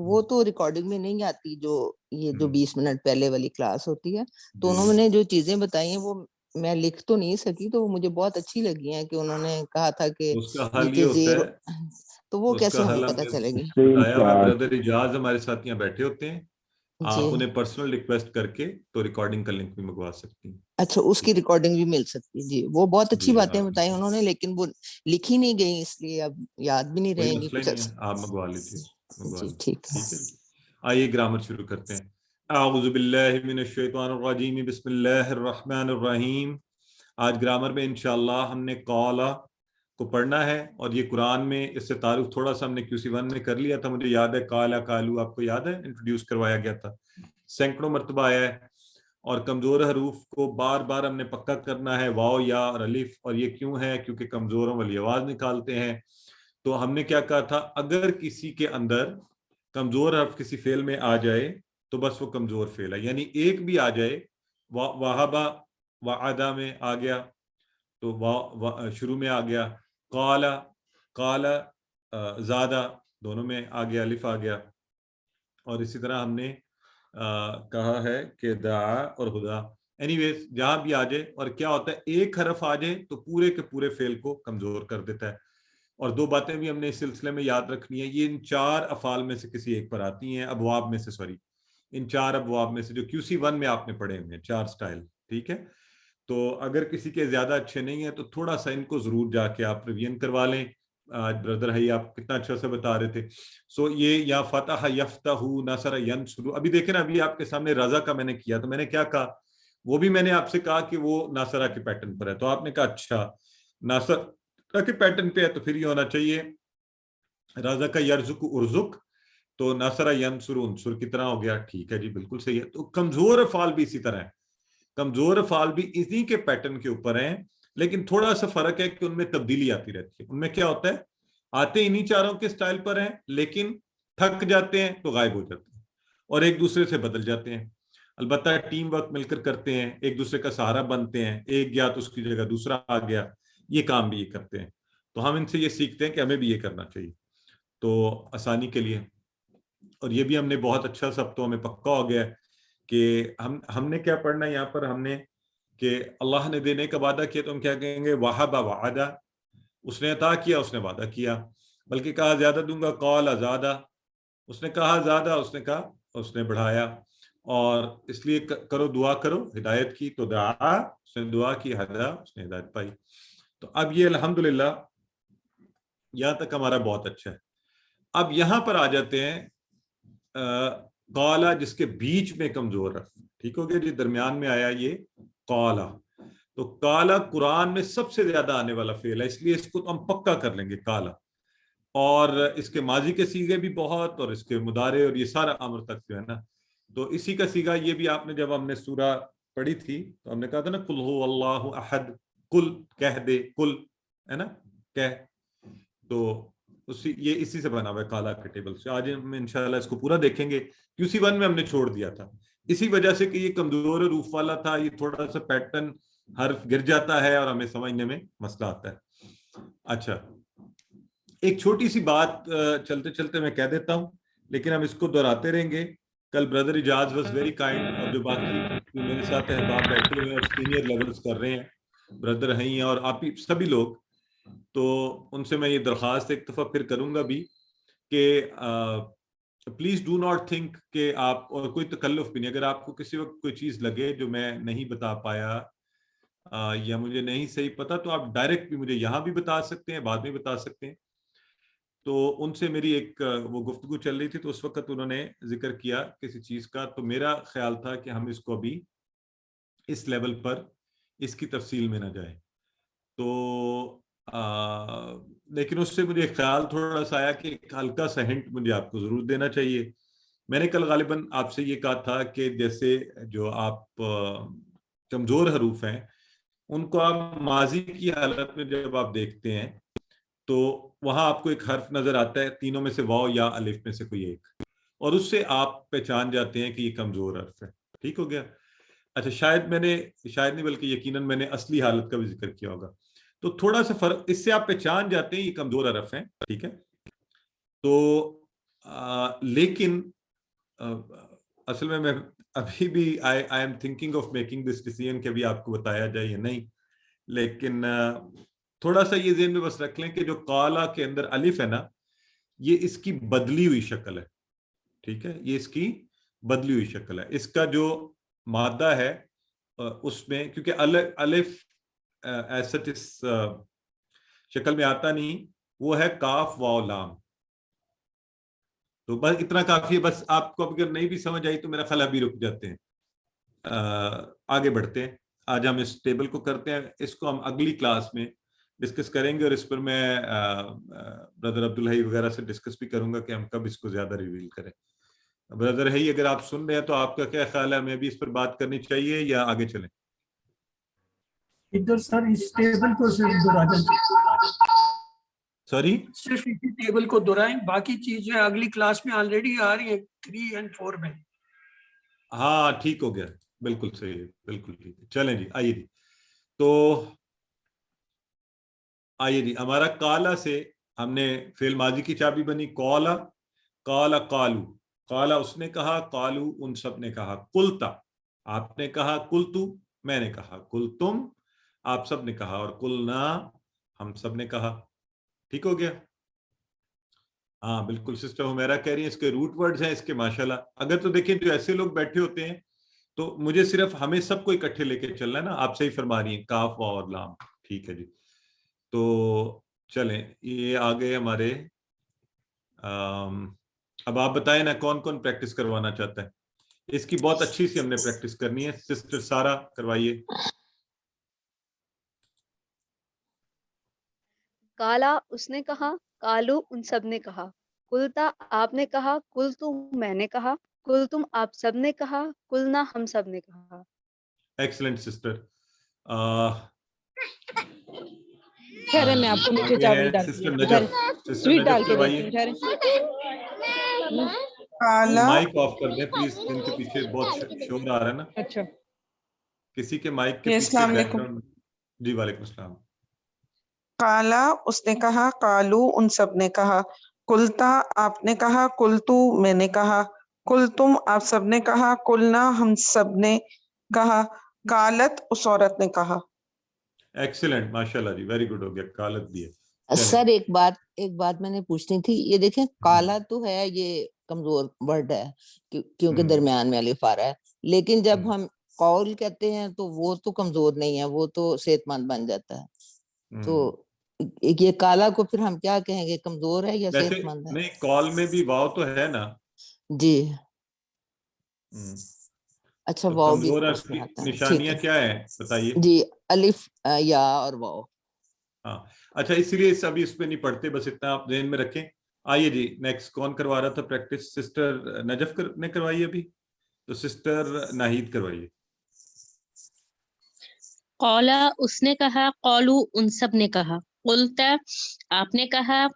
وہ تو ریکارڈنگ میں نہیں آتی، جو یہ جو 20 منٹ پہلے والی کلاس ہوتی ہے، تو جی انہوں نے جو چیزیں بتائی ہیں وہ میں لکھ تو نہیں سکی، تو وہ مجھے بہت اچھی لگی ہیں کہ انہوں نے کہا تھا کہ اس کا حل نیچے یہ ہوتا زیرو، ہے، تو وہ اس کیسے کا ہمیں حل ہم پتہ نے چلے گی؟ بتایا ہوا ہے، بردر اجاز ہمارے ساتھ یہاں بیٹھے ہوتے ہیں، جی آپ انہیں پرسنل ریکویسٹ کر کے تو ریکارڈنگ کا لنک بھی منگوا سکتی ہیں. اچھا، اس کی ریکارڈنگ بھی مل سکتی ہے، جی وہ بہت اچھی جی باتیں ہاں، بتائی انہوں نے، لیکن وہ لکھی نہیں گئی، اس لیے اب یاد بھی نہیں کوئی رہیں گی مسئلہ ہی کچھ نہیں ہے، آپ منگوا لیجیے، منگوا جی لیجیے. ٹھیک ہے. ٹھیک ہے، آئیے گرامر شروع کرتے ہیں. اعوذ باللہ من الشیطان الرجیم، بسم اللہ الرحمن الرحیم. آج گرامر میں انشاءاللہ ہم نے قالا کو پڑھنا ہے، اور یہ قرآن میں اس سے تعارف تھوڑا سا ہم نے QC1 میں کر لیا تھا، مجھے یاد ہے. قالا قالو آپ کو یاد ہے، انٹروڈیوس کروایا گیا تھا، سینکڑوں مرتبہ آیا ہے. اور کمزور حروف کو بار بار ہم نے پکا کرنا ہے، واو یا اور الف. اور یہ کیوں ہے؟ کیونکہ کمزوروں والی آواز نکالتے ہیں. تو ہم نے کیا کہا تھا، اگر کسی کے اندر کمزور حرف کسی فعل میں آ جائے تو بس وہ کمزور فعل ہے، یعنی ایک بھی آ جائے، وہابا وعدہ میں آ گیا تو شروع میں آ گیا، قالا قالا زادہ دونوں میں آ گیا، الف آ گیا. اور اسی طرح ہم نے کہا ہے کہ دعا اور خدا، اینی ویز جہاں بھی آ جائے. اور کیا ہوتا ہے، ایک حرف آ جائے تو پورے کے پورے فعل کو کمزور کر دیتا ہے. اور دو باتیں بھی ہم نے اس سلسلے میں یاد رکھنی ہے، یہ ان 4 افعال میں سے کسی ایک پر آتی ہیں، ابواب میں سے، سوری ان 4 ابواب میں سے جو QC1 میں آپ نے پڑھے ہوئے ہیں، 4 سٹائل. ٹھیک ہے، تو اگر کسی کے زیادہ اچھے نہیں ہیں تو تھوڑا سا ان کو ضرور جا کے آپ ریویژن کروا لیں. آج بردر ہے آپ کتنا اچھا سے بتا رہے تھے. سو یہ یا فتح یفتح نصر ینصر، ابھی دیکھیں نا، ابھی آپ کے سامنے رضا کا میں نے کیا تو میں نے کیا کہا، وہ بھی میں نے آپ سے کہا کہ وہ ناصرہ کے پیٹرن پر ہے، تو آپ نے کہا اچھا ناصرہ کے پیٹرن پہ ہے تو پھر یہ ہونا چاہیے رضا کا یرزق ارزق، تو ناصرہ ینصر انصر کی طرح ہو گیا. ٹھیک ہے جی، بالکل صحیح ہے. تو کمزور افعال بھی اسی طرح ہیں، کمزور افعال بھی اسی کے پیٹرن کے اوپر ہیں، لیکن تھوڑا سا فرق ہے کہ ان میں تبدیلی آتی رہتی ہے. ان میں کیا ہوتا ہے، آتے انہی 4 کے سٹائل پر ہیں، لیکن تھک جاتے ہیں تو غائب ہو جاتے ہیں اور ایک دوسرے سے بدل جاتے ہیں. البتہ ٹیم ورک مل کر کرتے ہیں، ایک دوسرے کا سہارا بنتے ہیں، ایک گیا تو اس کی جگہ دوسرا آ گیا، یہ کام بھی یہ کرتے ہیں. تو ہم ان سے یہ سیکھتے ہیں کہ ہمیں بھی یہ کرنا چاہیے تو آسانی کے لیے. اور یہ بھی ہم نے بہت اچھا سب تو ہمیں پکا ہو گیا ہے کہ ہم نے کیا پڑھنا ہے یہاں پر، ہم نے کہ اللہ نے دینے کا وعدہ کیا تو ہم کیا کہیں گے، وہب وعدہ، اس نے عطا کیا، اس نے وعدہ کیا. بلکہ کہا زیادہ دوں گا، قال زیادہ، اس نے کہا زیادہ، اس نے کہا اس نے بڑھایا. اور اس لیے کرو دعا کرو ہدایت کی، تو دعا اس نے دعا کی، ہدا اس نے ہدایت پائی. تو اب یہ الحمدللہ یہاں تک ہمارا بہت اچھا ہے. اب یہاں پر آ جاتے ہیں قالا، جس کے بیچ میں کمزور ہے. ٹھیک ہو گیا جی، درمیان میں آیا یہ قالا. تو قالا قرآن میں سب سے زیادہ آنے والا فعل ہے، اس لیے اس کو تو ہم پکا کر لیں گے قالا. اور اس کے ماضی کے سیغے بھی بہت، اور اس کے مضارع، اور یہ سارا امر تک جو ہے نا، تو اسی کا سیغہ یہ بھی آپ نے جب ہم نے سورہ پڑھی تھی تو ہم نے کہا تھا نا، قل هو اللہ احد، کل کہہ دے، کل ہے نا، کہہ. تو یہ اسی سے بنا ہوا ہے قالا کے ٹیبل سے. آج ہم انشاءاللہ اس کو پورا دیکھیں گے. QC1 میں ہم نے چھوڑ دیا تھا اسی وجہ سے کہ یہ کمزور روف والا تھا، یہ تھوڑا سا پیٹرن حرف گر جاتا ہے اور ہمیں سمجھنے میں مسئلہ آتا ہے. اچھا، ایک چھوٹی سی بات چلتے چلتے میں کہہ دیتا ہوں، لیکن ہم اس کو دہراتے رہیں گے. کل brother Ijaz was very kind, اور جو باقی میرے ساتھ احباب بیٹھے ہوئے اور سینئر لیولز کر رہے ہیں، بردر ہیں اور آپ ہی سبھی لوگ، تو ان سے میں یہ درخواست ایک دفعہ پھر کروں گا بھی کہ پلیز ڈو ناٹ تھنک کہ آپ، اور کوئی تکلف بھی نہیں، اگر آپ کو کسی وقت کوئی چیز لگے جو میں نہیں بتا پایا یا مجھے نہیں صحیح پتا، تو آپ ڈائریکٹ بھی مجھے یہاں بھی بتا سکتے ہیں، بعد میں بتا سکتے ہیں. تو ان سے میری ایک وہ گفتگو چل رہی تھی، تو اس وقت انہوں نے ذکر کیا کسی چیز کا، تو میرا خیال تھا کہ ہم اس کو ابھی اس لیول پر اس کی تفصیل میں نہ جائیں. تو لیکن اس سے مجھے خیال تھوڑا سا آیا کہ ایک ہلکا سا ہنٹ مجھے آپ کو ضرور دینا چاہیے. میں نے کل غالباً آپ سے یہ کہا تھا کہ جیسے جو آپ کمزور حروف ہیں ان کو آپ ماضی کی حالت میں جب آپ دیکھتے ہیں تو وہاں آپ کو ایک حرف نظر آتا ہے، تینوں میں سے واو یا الف میں سے کوئی ایک، اور اس سے آپ پہچان جاتے ہیں کہ یہ کمزور حرف ہے. ٹھیک ہو گیا. اچھا، شاید نہیں بلکہ یقیناً میں نے اصلی حالت کا بھی ذکر کیا ہوگا. تو تھوڑا سا فرق، اس سے آپ پہچان جاتے ہیں یہ کمزور حرف ہیں. ٹھیک ہے، تو لیکن اصل میں ابھی بھی I am thinking of making this decision کہ ابھی آپ کو بتایا جائے یا نہیں، لیکن تھوڑا سا یہ ذہن میں بس رکھ لیں کہ جو قالا کے اندر الف ہے نا، یہ اس کی بدلی ہوئی شکل ہے، ٹھیک ہے، یہ اس کی بدلی ہوئی شکل ہے. اس کا جو مادہ ہے اس میں، کیونکہ الف ایسا اس شکل میں آتا نہیں، وہ ہے کاف واو لام. تو بس اتنا کافی ہے. بس آپ کو اگر نہیں بھی سمجھ آئی تو میرا خیال ابھی رک جاتے ہیں، آگے بڑھتے ہیں. آج ہم اس ٹیبل کو کرتے ہیں، اس کو ہم اگلی کلاس میں ڈسکس کریں گے، اور اس پر میں برادر عبدالحی وغیرہ سے ڈسکس بھی کروں گا کہ ہم کب اس کو زیادہ ریویل کریں. برادر حی اگر آپ سن رہے ہیں تو آپ کا کیا خیال ہے، ہمیں بھی اس پر بات کرنی چاہیے یا آگے چلیں؟ ادھر سر اس ٹیبل کو صرف دہرا دیں، سوری صرف اسی ٹیبل کو دہرائیں، باقی چیزیں اگلی کلاس میں آلریڈی آ رہی ہیں 3 اور 4 میں. ہاں ٹھیک ہو گیا، بالکل صحیح ہے، بالکل ٹھیک ہے. چلیں جی، آئیے جی. تو آئیے جی، ہمارا کالا سے ہم نے فعل ماضی کی چابی بنی کالا. کالا قالو، کالا اس نے کہا، قالو ان سب نے کہا. قلتا آپ نے کہا، قلتو میں نے کہا، قلتم آپ سب نے کہا، اور قلنا ہم سب نے کہا. ٹھیک ہو گیا؟ ہاں بالکل. سسٹر حمیرہ کہہ رہی ہیں اس کے روٹ ورڈز ہیں اس کے ماشاءاللہ. اگر تو دیکھیں جو ایسے لوگ بیٹھے ہوتے ہیں تو مجھے صرف ہمیں سب کو اکٹھے لے کے چلنا ہے نا. آپ صحیح فرما رہی ہیں، کاف واو اور لام. ٹھیک ہے جی. تو چلیں یہ آگے ہمارے اب آپ بتائیں نا کون کون پریکٹس کروانا چاہتا ہے. اس کی بہت اچھی سی ہم نے پریکٹس کرنی ہے. سسٹر سارا کروائیے. کالا اس نے کہا، کالو ان سب نے کہا. کلتا آپ نے کہا، کلتو میں نے کہا. کلتم آپ سب نے کہا. کلنا ہم سب نے کہا. Excellent sister. ٹھہرے میں آپ کو نیچے چاوی ڈال سسٹر کے نجف، سسٹر سویٹ ڈال نجف کے کروائیے. دیتی ہوں. ٹھہرے. کالا مائک آف کر دیں پلیز، جن کے پیچھے بہت شور آ رہا ہے نا. اچھا کسی کے مائک کے جی، پیچھے السلام بیک علیکم. گراؤنڈ. جی وعلیکم السلام. کالا اس نے کہا، کالو ان سب نے کہا. کلتا آپ نے کہا، کلتو میں نے کہا. کلتم آپ سب نے کہا. کلنا ہم سب نے کہا. کالت اس عورت نے کہا. ایکسلنٹ ماشاءاللہ جی، ویری گڈ ہو گیا. کالت بھی ہے. سر ایک بات میں نے پوچھنی تھی. یہ دیکھیں کالا تو ہے، یہ کمزور ورڈ ہے کیونکہ درمیان میں الف آ رہا ہے، لیکن جب ہم قول کہتے ہیں تو وہ تو کمزور نہیں ہے، وہ تو صحت مند بن جاتا ہے. تو یہ کالا کو پھر ہم کیا کہیں گے، کمزور ہے یا صحت مند ہے؟ نہیں، کال میں بھی واو تو ہے نا. جی اچھا، واو بھی کمزور ہے، اس اس میں کی آتا ہے. ٹھیک نشانیاں ہے کیا ہیں بتائیے. جی، الف یا اور واو. ہاں اچھا، اسی لیے ابھی اس پہ نہیں پڑھتے، بس اتنا آپ ذہن میں رکھیں. آئیے جی نیکسٹ کون کروا رہا تھا پریکٹس؟ سسٹر نجف نے کروائی ابھی، تو سسٹر ناہید کروائیے. قولا اس نے کہا، قولو ان سب نے کہا. قلتا آپ نے کہا.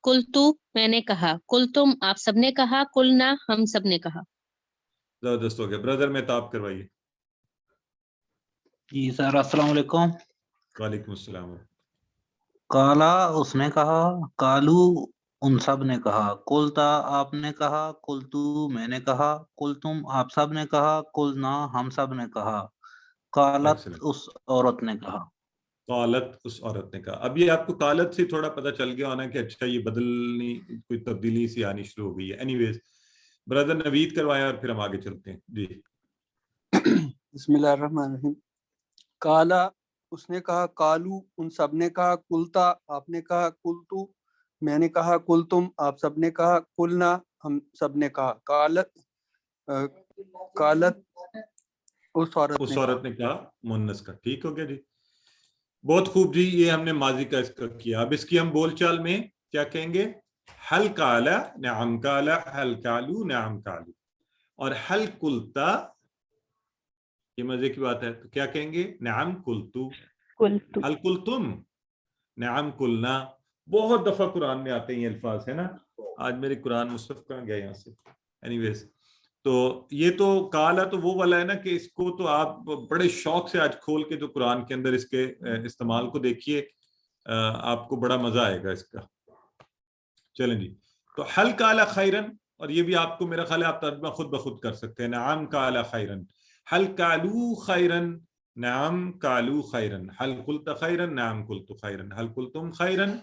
قلتو میں نے کہا. قلتم آپ سب نے کہا. قلنا ہم سب نے کہا. زبردست ہو گیا. بردر مہتاب کروائیے. جی سر، السلام علیکم. وعلیکم السلام. کالا اس نے کہا، کالو ان سب نے کہا. کلتا آپ نے کہا. کلتو میں نے کہا. کلتم آپ سب نے کہا. کلنا ہم سب نے کہا. کالت اس عورت نے کہا. قالت اس عورت نے کہا. ابھی آپ کو قالت سے تھوڑا پتہ چل گیا ہونا کہ اچھا یہ بدلنی، کوئی تبدیلی سی آنی شروع ہو گئی ہے. اینی ویز برادر نوید کروایا اور پھر ہم آگے چلتے ہیں. جی بسم اللہ الرحمن الرحیم. کالا اس نے کہا، کالو ان سب نے کہا. کلتا آپ نے کہا. کلتو میں نے کہا. کلتم آپ سب نے کہا. کلنا ہم سب نے کہا. کالت اس عورت نے کہا، مؤنث کا. ٹھیک ہو گیا جی، بہت خوب جی. یہ ہم نے ماضی کا اس کا کیا. اب اس کی ہم بول چال میں کیا کہیں گے؟ حل کالا نعم کالا، حل کالو نعم کالو. اور حل کلتا، یہ مزے کی بات ہے، تو کیا کہیں گے؟ نعم کلتو. حل کلتم نعم کلنا. بہت دفعہ قرآن میں آتے ہیں یہ الفاظ، ہے نا. آج میرے قرآن مصحف کہاں گیا یہاں سے. اینی ویز تو یہ تو کالا تو وہ والا ہے نا کہ اس کو تو آپ بڑے شوق سے آج کھول کے جو قرآن کے اندر اس کے استعمال کو دیکھیے، آپ کو بڑا مزہ آئے گا اس کا. چلیں جی، تو حل کالا خیرن اور یہ بھی آپ کو میرا خیال ہے آپ ترجمہ خود بخود کر سکتے ہیں. نعم قال خیرن، حل قالوا خیرن، نعم قالوا خیرن، حل قلت خیرن، نعم قلت خیرن، حل قلتم خیرن،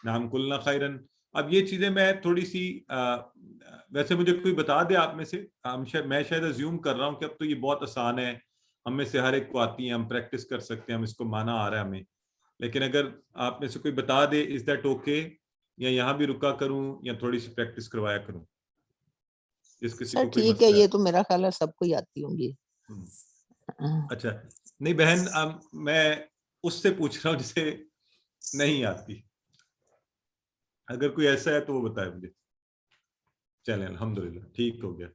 نعم قلنا خیرن. اب یہ چیزیں میں تھوڑی سی ویسے مجھے کوئی بتا دے آپ میں سے، میں شاید ازیوم کر رہا ہوں کہ اب تو یہ بہت آسان ہے، ہم میں سے ہر ایک کو آتی ہیں، ہم پریکٹس کر سکتے ہیں، ہم اس کو مانا آ رہا ہے ہمیں. لیکن اگر آپ میں سے کوئی بتا دے از دیٹ اوکے، یا یہاں بھی رکا کروں یا تھوڑی سی پریکٹس کروایا کروں جس کسی سر کو کوئی ٹھیک ہے، مسئلہ یہ تو میرا خیال ہے سب کو ہی آتی ہوں گی. اچھا نہیں بہن، میں اس سے پوچھ رہا ہوں جسے نہیں آتی، اگر کوئی ایسا ہے تو وہ بتائے مجھے. چلیں الحمدللہ ٹھیک ہو گیا.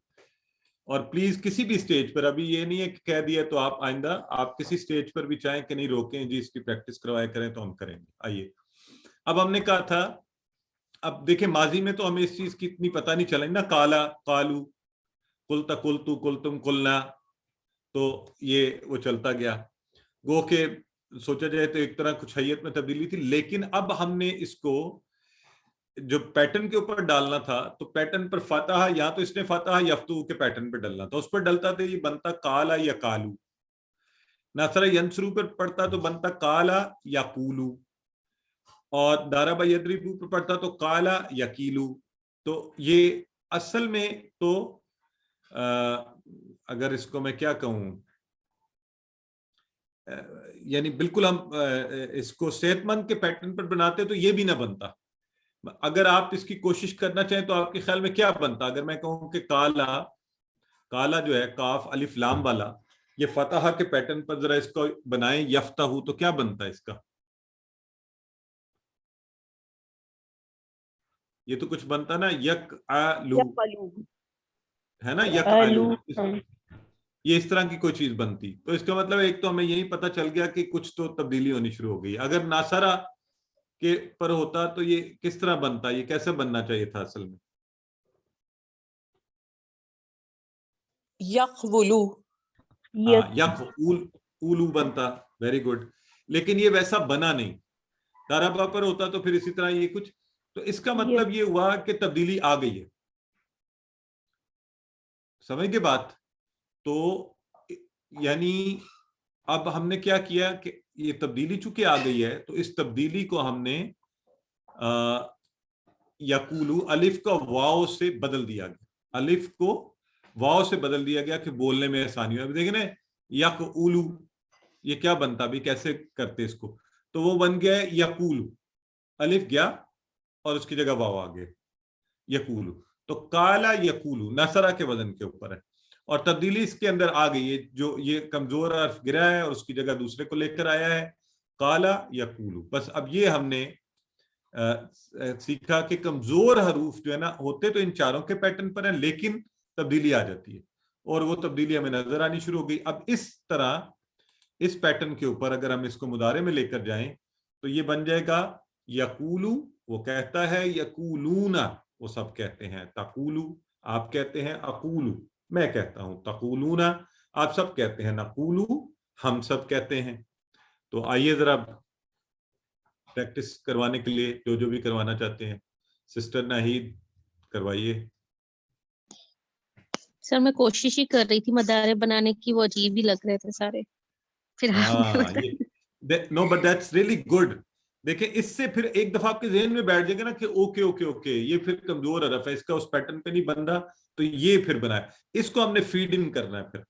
اور پلیز کسی بھی سٹیج پر، ابھی یہ نہیں ہے کہ کہہ دیا تو آپ آئندہ آپ کسی سٹیج پر بھی چاہیں کہ نہیں روکیں جی اس کی پریکٹس کروایا کریں تو ہم کریں گے. آئیے اب ہم نے کہا تھا، اب دیکھیں ماضی میں تو ہمیں اس چیز کی اتنی پتہ نہیں چلیں نا، کالا قالو، قلت قلتو قلتم قلنا، تو یہ وہ چلتا گیا. گو کہ سوچا جائے تو ایک طرح کچھ حیت میں تبدیلی تھی. لیکن اب ہم نے اس کو جو پیٹرن کے اوپر ڈالنا تھا تو پیٹرن پر فاتحہ، یا تو اس نے فاتحہ یفتو کے پیٹرن پہ ڈالنا تھا، اس پر ڈلتا تو یہ بنتا کالا یا کالو. ناصرہ ینسرو پر پڑھتا تو بنتا کالا یا کولو، اور دارابا یدریبو پر پڑھتا تو کالا یا کیلو. تو یہ اصل میں تو اگر اس کو میں کیا کہوں، یعنی بالکل ہم اس کو صحت مند کے پیٹرن پر بناتے تو یہ بھی نہ بنتا. اگر آپ اس کی کوشش کرنا چاہیں تو آپ کے خیال میں کیا بنتا؟ اگر میں کہوں کہ کالا، کالا جو ہے کاف الف لام والا، یہ فتح کے پیٹرن پر ذرا اس کو بنائیں یفتح، تو کیا بنتا ہے اس کا؟ یہ تو کچھ بنتا نا، یک آلو ہے نا، یک آلو، یہ اس طرح کی کوئی چیز بنتی. تو اس کا مطلب ایک تو ہمیں یہی پتہ چل گیا کہ کچھ تو تبدیلی ہونی شروع ہو گئی. اگر ناصرہ کے پر ہوتا تو یہ کس طرح بنتا، یہ کیسے بننا چاہیے تھا اصل میں؟ یقولو، اولو بنتا. Very good. لیکن یہ ویسا بنا نہیں. دارابا پر ہوتا تو پھر اسی طرح یہ کچھ. تو اس کا مطلب یہ ہوا کہ تبدیلی آ گئی ہے. سمجھ گئے بات؟ تو یعنی اب ہم نے کیا کیا کہ یہ تبدیلی چونکہ آ گئی ہے تو اس تبدیلی کو ہم نے یقولو الف کا واو سے بدل دیا گیا. الف کو واو سے بدل دیا گیا کہ بولنے میں آسانی ہو. دیکھیں نا یقولو، یہ کیا بنتا بھی، کیسے کرتے اس کو؟ تو وہ بن گیا یقولو، الف گیا اور اس کی جگہ واو آ گیا یقولو. تو کالا یقولو نصرہ کے وزن کے اوپر ہے، اور تبدیلی اس کے اندر آ گئی ہے. جو یہ کمزور حرف گرا ہے اور اس کی جگہ دوسرے کو لے کر آیا ہے کالا یقولو. بس اب یہ ہم نے سیکھا کہ کمزور حروف جو ہے نا ہوتے تو ان چاروں کے پیٹرن پر ہیں، لیکن تبدیلی آ جاتی ہے، اور وہ تبدیلی ہمیں نظر آنی شروع ہو گئی. اب اس طرح اس پیٹرن کے اوپر اگر ہم اس کو مضارع میں لے کر جائیں تو یہ بن جائے گا یقولو، وہ کہتا ہے، یقولونا وہ سب کہتے ہیں، تقولو آپ کہتے ہیں، اقولو میں کہتا ہوں، تقولونا آپ سب کہتے ہیں، نقولو ہم سب کہتے ہیں. تو آئیے ذرا پریکٹس کروانے کے لیے جو بھی کروانا چاہتے ہیں، سسٹر ناہید کروائیے. سر میں کوشش ہی کر رہی تھی مدارے بنانے کی، وہ عجیب ہی لگ رہے تھے سارے. پھر نو بٹ دیٹس ریئلی گڈ. دیکھیں اس سے پھر ایک دفعہ آپ کے ذہن میں بیٹھ جائے گا نا کہ اوکے اوکے اوکے یہ پھر کمزور حرف ہے، اس کا اس پیٹرن پہ نہیں بن رہا، تو یہ پھر بنا ہے. اس کو ہم نے فیڈ ان کرنا ہے پھر،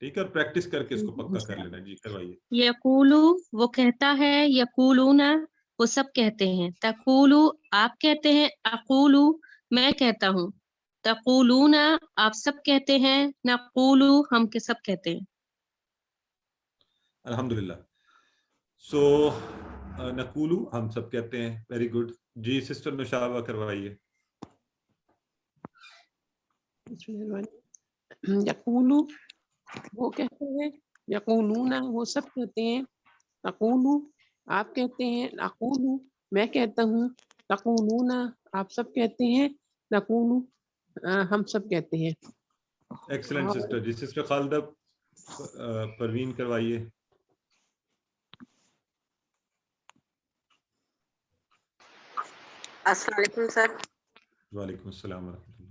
ٹھیک ہے، اور پریکٹس کر کے اس کو پکا کر لینا. جی کروائیے. یقولو وہ کہتا ہے، یقولونا وہ سب کہتے ہیں، تقولو آپ کہتے ہیں، اقولو میں کہتا ہوں، تقولونا آپ سب کہتے ہیں، نقولو ہم کے سب کہتے ہیں. الحمدللہ. سو نقولو ہم سب کہتے ہیں. Very good. جی سسٹر نشابہ کروائیے. یقولو وہ کہتے ہیں، یقولونا وہ سب کہتے ہیں، تقولو آپ کہتے ہیں، اقولو میں کہتا ہوں، تقولونا آپ سب کہتے ہیں، نقولو ہم سب کہتے ہیں. Excellent sister. جی سسٹر خالدہ پروین کروائیے. السلام علیکم سر. وعلیکم السلام ورحمۃ اللہ.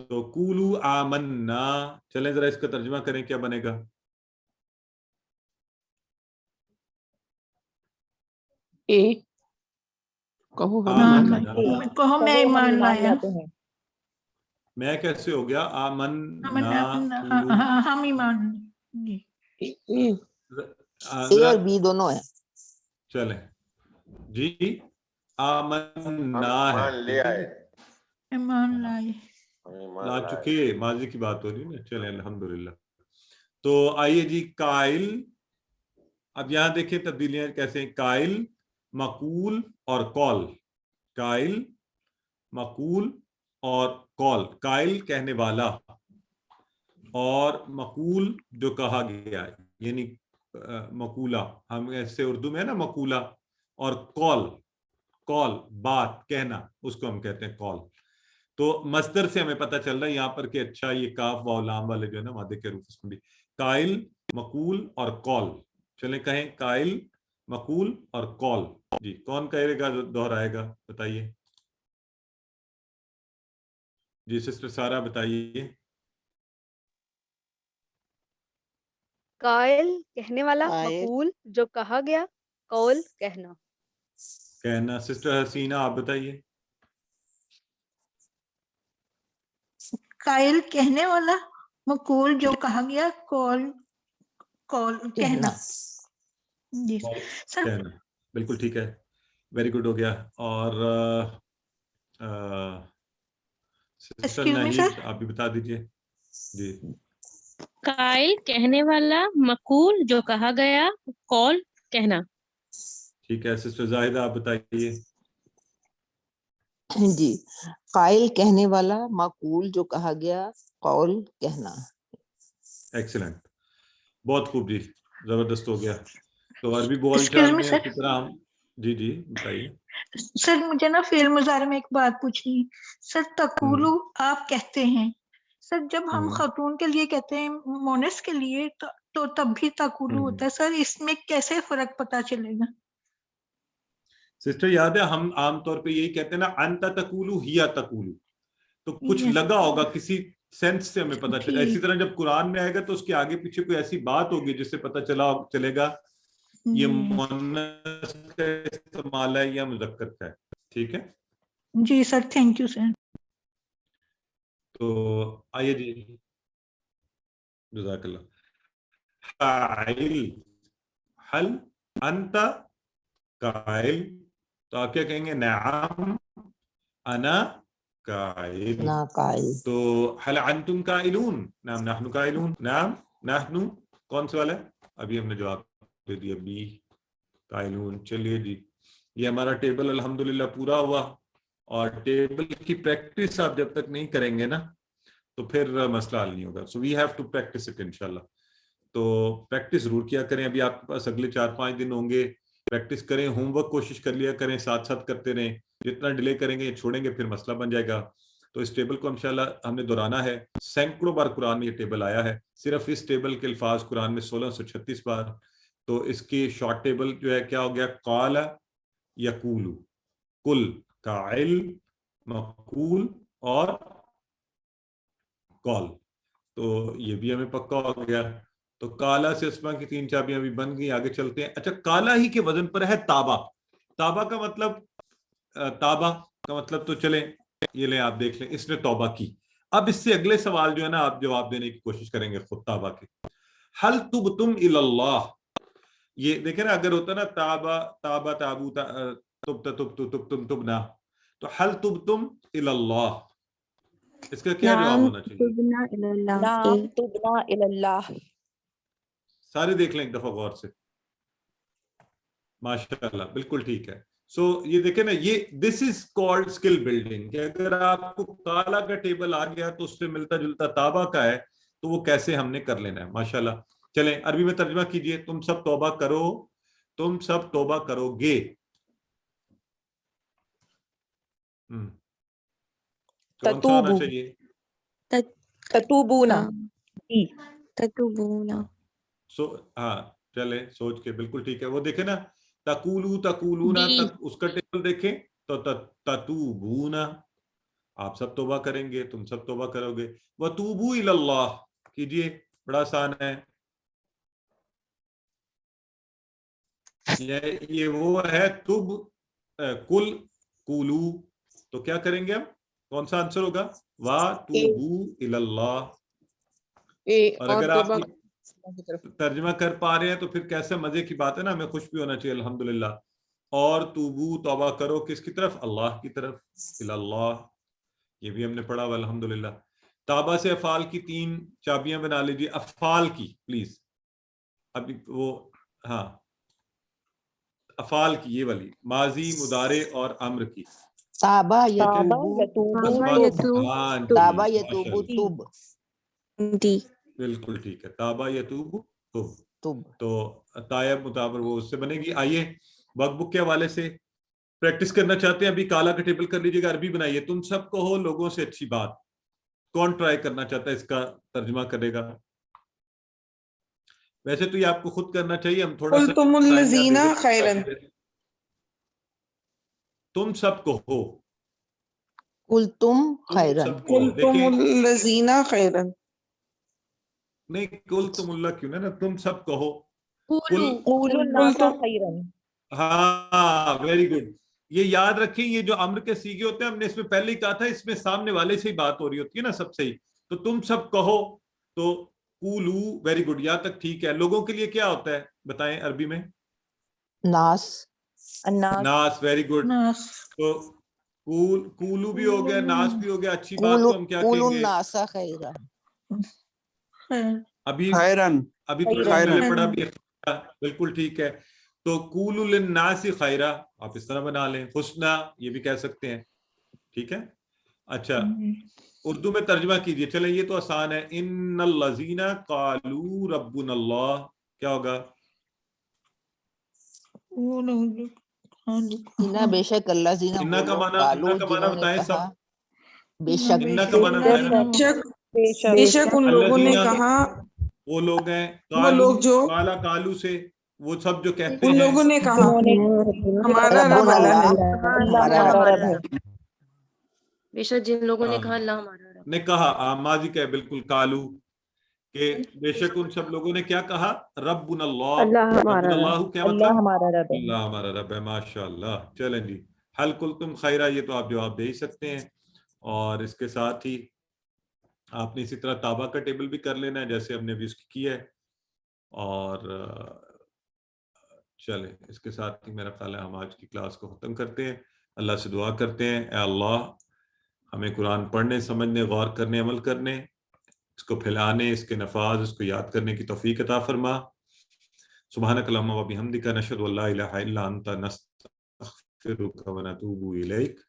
تو قولو آمنا، چلیں ذرا اس کا ترجمہ کریں، کیا بنے گا؟ کہو کہو میں ایمان لایا. میں کیسے ہو گیا؟ آمنا، ہم ایمان. جی اے اور بی دونوں ہیں. چلیں جی، آمنا ہے، ایمان لے آئے، ایمان لائے، لا چکے، ماضی کی بات ہو رہی ہے نا. چلیں الحمدللہ. تو آئیے جی، قائل. اب یہاں دیکھیں تبدیلیاں کیسے ہیں. قائل، مقول اور قول. قائل، مقول اور قول. قائل کہنے والا، اور مقول جو کہا گیا ہے، یعنی مقولہ، ہم ایسے اردو میں ہے نا مقولہ. اور قول، قول بات کہنا، اس کو ہم کہتے ہیں قول. تو مصدر سے ہمیں پتہ چل رہا ہے یہاں پر کہ اچھا یہ کاف واو لام والے جو ہے نا مادے کے حروف، اس میں بھی قائل، مقول اور قول. چلیں کہیں قائل، مقول اور قول. جی کون کہے گا، دہرائے گا، بتائیے. جی سسٹر سارا بتائیے. قائل کہنے والا، قائل مقول جو کہا گیا، قول کہنا. کہنا. سسٹر حسینہ آپ بتائیے. قائل کہنے والا، مقول جو کہا گیا، قول کہنا. جی سر کہنا، بالکل ٹھیک ہے، ویری گڈ ہو گیا. اور سسٹر ایکسکیوز می ناہید سر. آپ بھی بتا دیجئے. جی قائل کہنے والا، مقول جو کہا گیا، قول کہنا. ٹھیک ہے. سسٹر زاہدہ آپ بتائیے. جی قائل کہنے والا، مقول جو کہا گیا، قول کہنا. ایکسلنٹ، بہت خوب جی، زبردست ہو گیا. تو عربی بول ایکسکیوز چال می میں سر. اسی طرح ہم. جی جی بتائیے. سر مجھے نا فعل مضارع میں ایک بات پوچھنی ہے. سر تقولو آپ کہتے ہیں، سر جب ہم خاتون کے لیے کہتے ہیں، مونس کے لیے تو تب بھی تقولو ہوتا ہے. سر اس میں کیسے فرق پتا چلے گا؟ سسٹر یاد ہے ہم عام طور پہ یہی کہتے ہیں نا، انت تقولو ہیا تقولو، تو کچھ Yes. لگا ہوگا کسی سینس سے ہمیں پتا چلے. اسی طرح جب قرآن میں آئے گا تو اس کے آگے پیچھے کوئی ایسی بات ہوگی جس سے پتا چلے گا یہ مؤنث کا استعمال ہے یا مذکر کا ہے. ٹھیک ہے جی سر، تھینک یو سر. تو آئیے جی، جزاک اللہ. قائل، حل انت قائل، تو آپ کیا کہیں گے؟ نعم انا قائل. نا قائل. تو حل انتم قائلون؟ نعم نحن قائلون. نعم نحن کون سے والا ہے؟ ابھی ہم نے جواب دے دیا، بی قائلون. چلیے جی، یہ ہمارا ٹیبل الحمدللہ پورا ہوا. اور ٹیبل کی پریکٹس آپ جب تک نہیں کریں گے نا تو پھر مسئلہ حل نہیں ہوگا. So we have to practice it انشاءاللہ. تو پریکٹس ضرور کیا کریں. ابھی آپ کے پاس اگلے 4-5 دن ہوں گے، پریکٹس کریں. ہوم ورک کوشش کر لیا کریں، ساتھ ساتھ کرتے رہیں. جتنا ڈیلے کریں گے چھوڑیں گے پھر مسئلہ بن جائے گا. تو اس ٹیبل کو انشاءاللہ ہم نے دہرانا ہے. سینکڑوں بار قرآن میں یہ ٹیبل آیا ہے. صرف اس ٹیبل کے الفاظ قرآن میں 1636 بار. تو اس کی شارٹ ٹیبل جو ہے کیا ہو گیا؟ قال یقول، کل، قائل، مقول اور قول. تو یہ بھی ہمیں پکا ہو گیا. تو کالا سے اسما کی 3 چابیاں بھی بن گئی. آگے چلتے ہیں. اچھا کالا ہی کے وزن پر ہے تابا. تابا کا مطلب، تابا کا مطلب تو چلیں یہ لیں آپ دیکھ لیں، اس نے توبہ کی. اب اس سے اگلے سوال جو ہے نا آپ جواب دینے کی کوشش کریں گے خود تابا کے. حل تبتم الی اللہ، یہ دیکھیں نا اگر ہوتا نا تابا تابا تابو تبتم تبنا، تو حل تبتم الی اللہ، اس کا کیا جواب ہونا چاہیے؟ نعم تبنا الی اللہ. سارے دیکھ لیں ایک دفعہ غور سے. ماشاءاللہ بالکل ٹھیک ہے. سو یہ دیکھیں نا، یہ دس از کالڈ اسکل بلڈنگ، کہ اگر آپ کو کالا کا ٹیبل آ گیا تو اس سے ملتا جلتا تابا کا ہے تو وہ کیسے ہم نے کر لینا ہے. ماشاءاللہ. چلیں عربی میں ترجمہ کیجئے. تم سب توبہ کرو، تم سب توبہ کرو گے. کون سا ہونا چاہیے؟ تتوبونا. تتوبونا. ہاں چلیں سوچ کے، بالکل ٹھیک ہے. وہ دیکھیں نا تقولو تقولونا، اس کا ٹیبل دیکھیں تو تتوبونا. آپ سب توبہ کریں گے، تم سب توبہ کرو گے. وَتُوبُوا إِلَى اللَّهِ کیجئے، بڑا آسان ہے. یہ وہ ہے تب کل کولو، تو کیا کریں گے ہم؟ کون سا آنسر ہوگا؟ وَتُوبُوا إِلَى اللَّهِ. اور اگر آپ ترجمہ کر پا رہے ہیں تو پھر کیسے مزے کی بات ہے نا، ہمیں خوش بھی ہونا چاہیے الحمدللہ. اور توبو توبہ کرو کس کی طرف؟ اللہ کی طرف. اللہ، یہ بھی ہم نے پڑھا ہوا الحمدللہ. تابہ سے افعال کی 3 چابیاں بنا لیجیے. افعال کی پلیز، ابھی وہ ہاں افعال کی، یہ والی ماضی، مضارع اور امر کی. تابہ تب جی بالکل ٹھیک ہے. تابہ یتوب تب، تو تائب مطابق وہ اس سے بنے گی. آئیے ورک بک کے حوالے سے پریکٹس کرنا چاہتے ہیں. ابھی کالا کا ٹیبل کر لیجیے گا. عربی بنائیے. تم سب کو ہو لوگوں سے اچھی بات. کون ٹرائی کرنا چاہتا ہے اس کا ترجمہ کرے گا؟ ویسے تو یہ آپ کو خود کرنا چاہیے، ہم تھوڑا سا قلتم الذین خیرا. تم سب کو ہو. قلتم خیرا. قلتم الذین خیرا. نہیں، کل تم اللہ کیوں نا، تم سب کہو. ہاں ویری گڈ. یہ یاد رکھیں، یہ جو امر کے سیغے ہوتے ہیں، ہم نے اس میں پہلے ہی کہا تھا، اس میں سامنے والے سے ہی بات ہو رہی ہوتی ہے نا سب سے ہی. تو تم سب کہو، تو قولو. ویری گڈ، یہاں تک ٹھیک ہے. لوگوں کے لیے کیا ہوتا ہے بتائیں عربی میں؟ ناس. ناس. Very good. تو قولو بھی ہو گیا، ناس بھی ہو گیا. اچھی بات کو ہم کیا کہیں گے؟ ابھی تھوڑا میں نے پڑھا بھی. بالکل ٹھیک ہے. تو قولوا للناس خیرا آپ اس طرح بنا لیں. حسنا یہ بھی کہہ سکتے ہیں. ٹھیک ہے. اچھا اردو میں ترجمہ کیجئے. چلیں یہ تو آسان ہے. ان الذین قالوا ربنا اللہ، کیا ہوگا؟ بے شک اللہ زینہ انہ کا معنی بتائیں سب. بے شک انہ کا معنی بتائیں نا. بے شک ان لوگوں نے کہا، وہ لوگ ہیں. وہ لوگ جو کالا کالو سے وہ سب جو کہتے ان ہیں، لوگوں نے کہا ہمارا رب اللہ ہے. بے شک جن لوگوں نے کہا اللہ ہمارا رب نے کہا، ماضی کا ہے بالکل. کالو کہ بے شک ان سب لوگوں نے کیا کہا؟ ربنا اللہ. ربنا اللہ کیا مطلب؟ اللہ ہمارا رب ہے. ماشاء اللہ. چلیں جی. حل قلتم خیرا، یہ تو آپ جواب دے ہی سکتے ہیں. اور اس کے ساتھ ہی آپ نے اسی طرح تابہ کا ٹیبل بھی کر لینا ہے جیسے ہم نے بھی اس کی کیا ہے. اور چلیں اس کے ساتھ ہی میرا خیال ہے ہم آج کی کلاس کو ختم کرتے ہیں. اللہ سے دعا کرتے ہیں، اے اللہ ہمیں قرآن پڑھنے، سمجھنے، غور کرنے، عمل کرنے، اس کو پھیلانے، اس کے نفاذ، اس کو یاد کرنے کی توفیق عطا فرما. سبحانک اللہم و بحمدک، نشہد ان لا الہ الا انت، نستغفرک و نتوب الیک.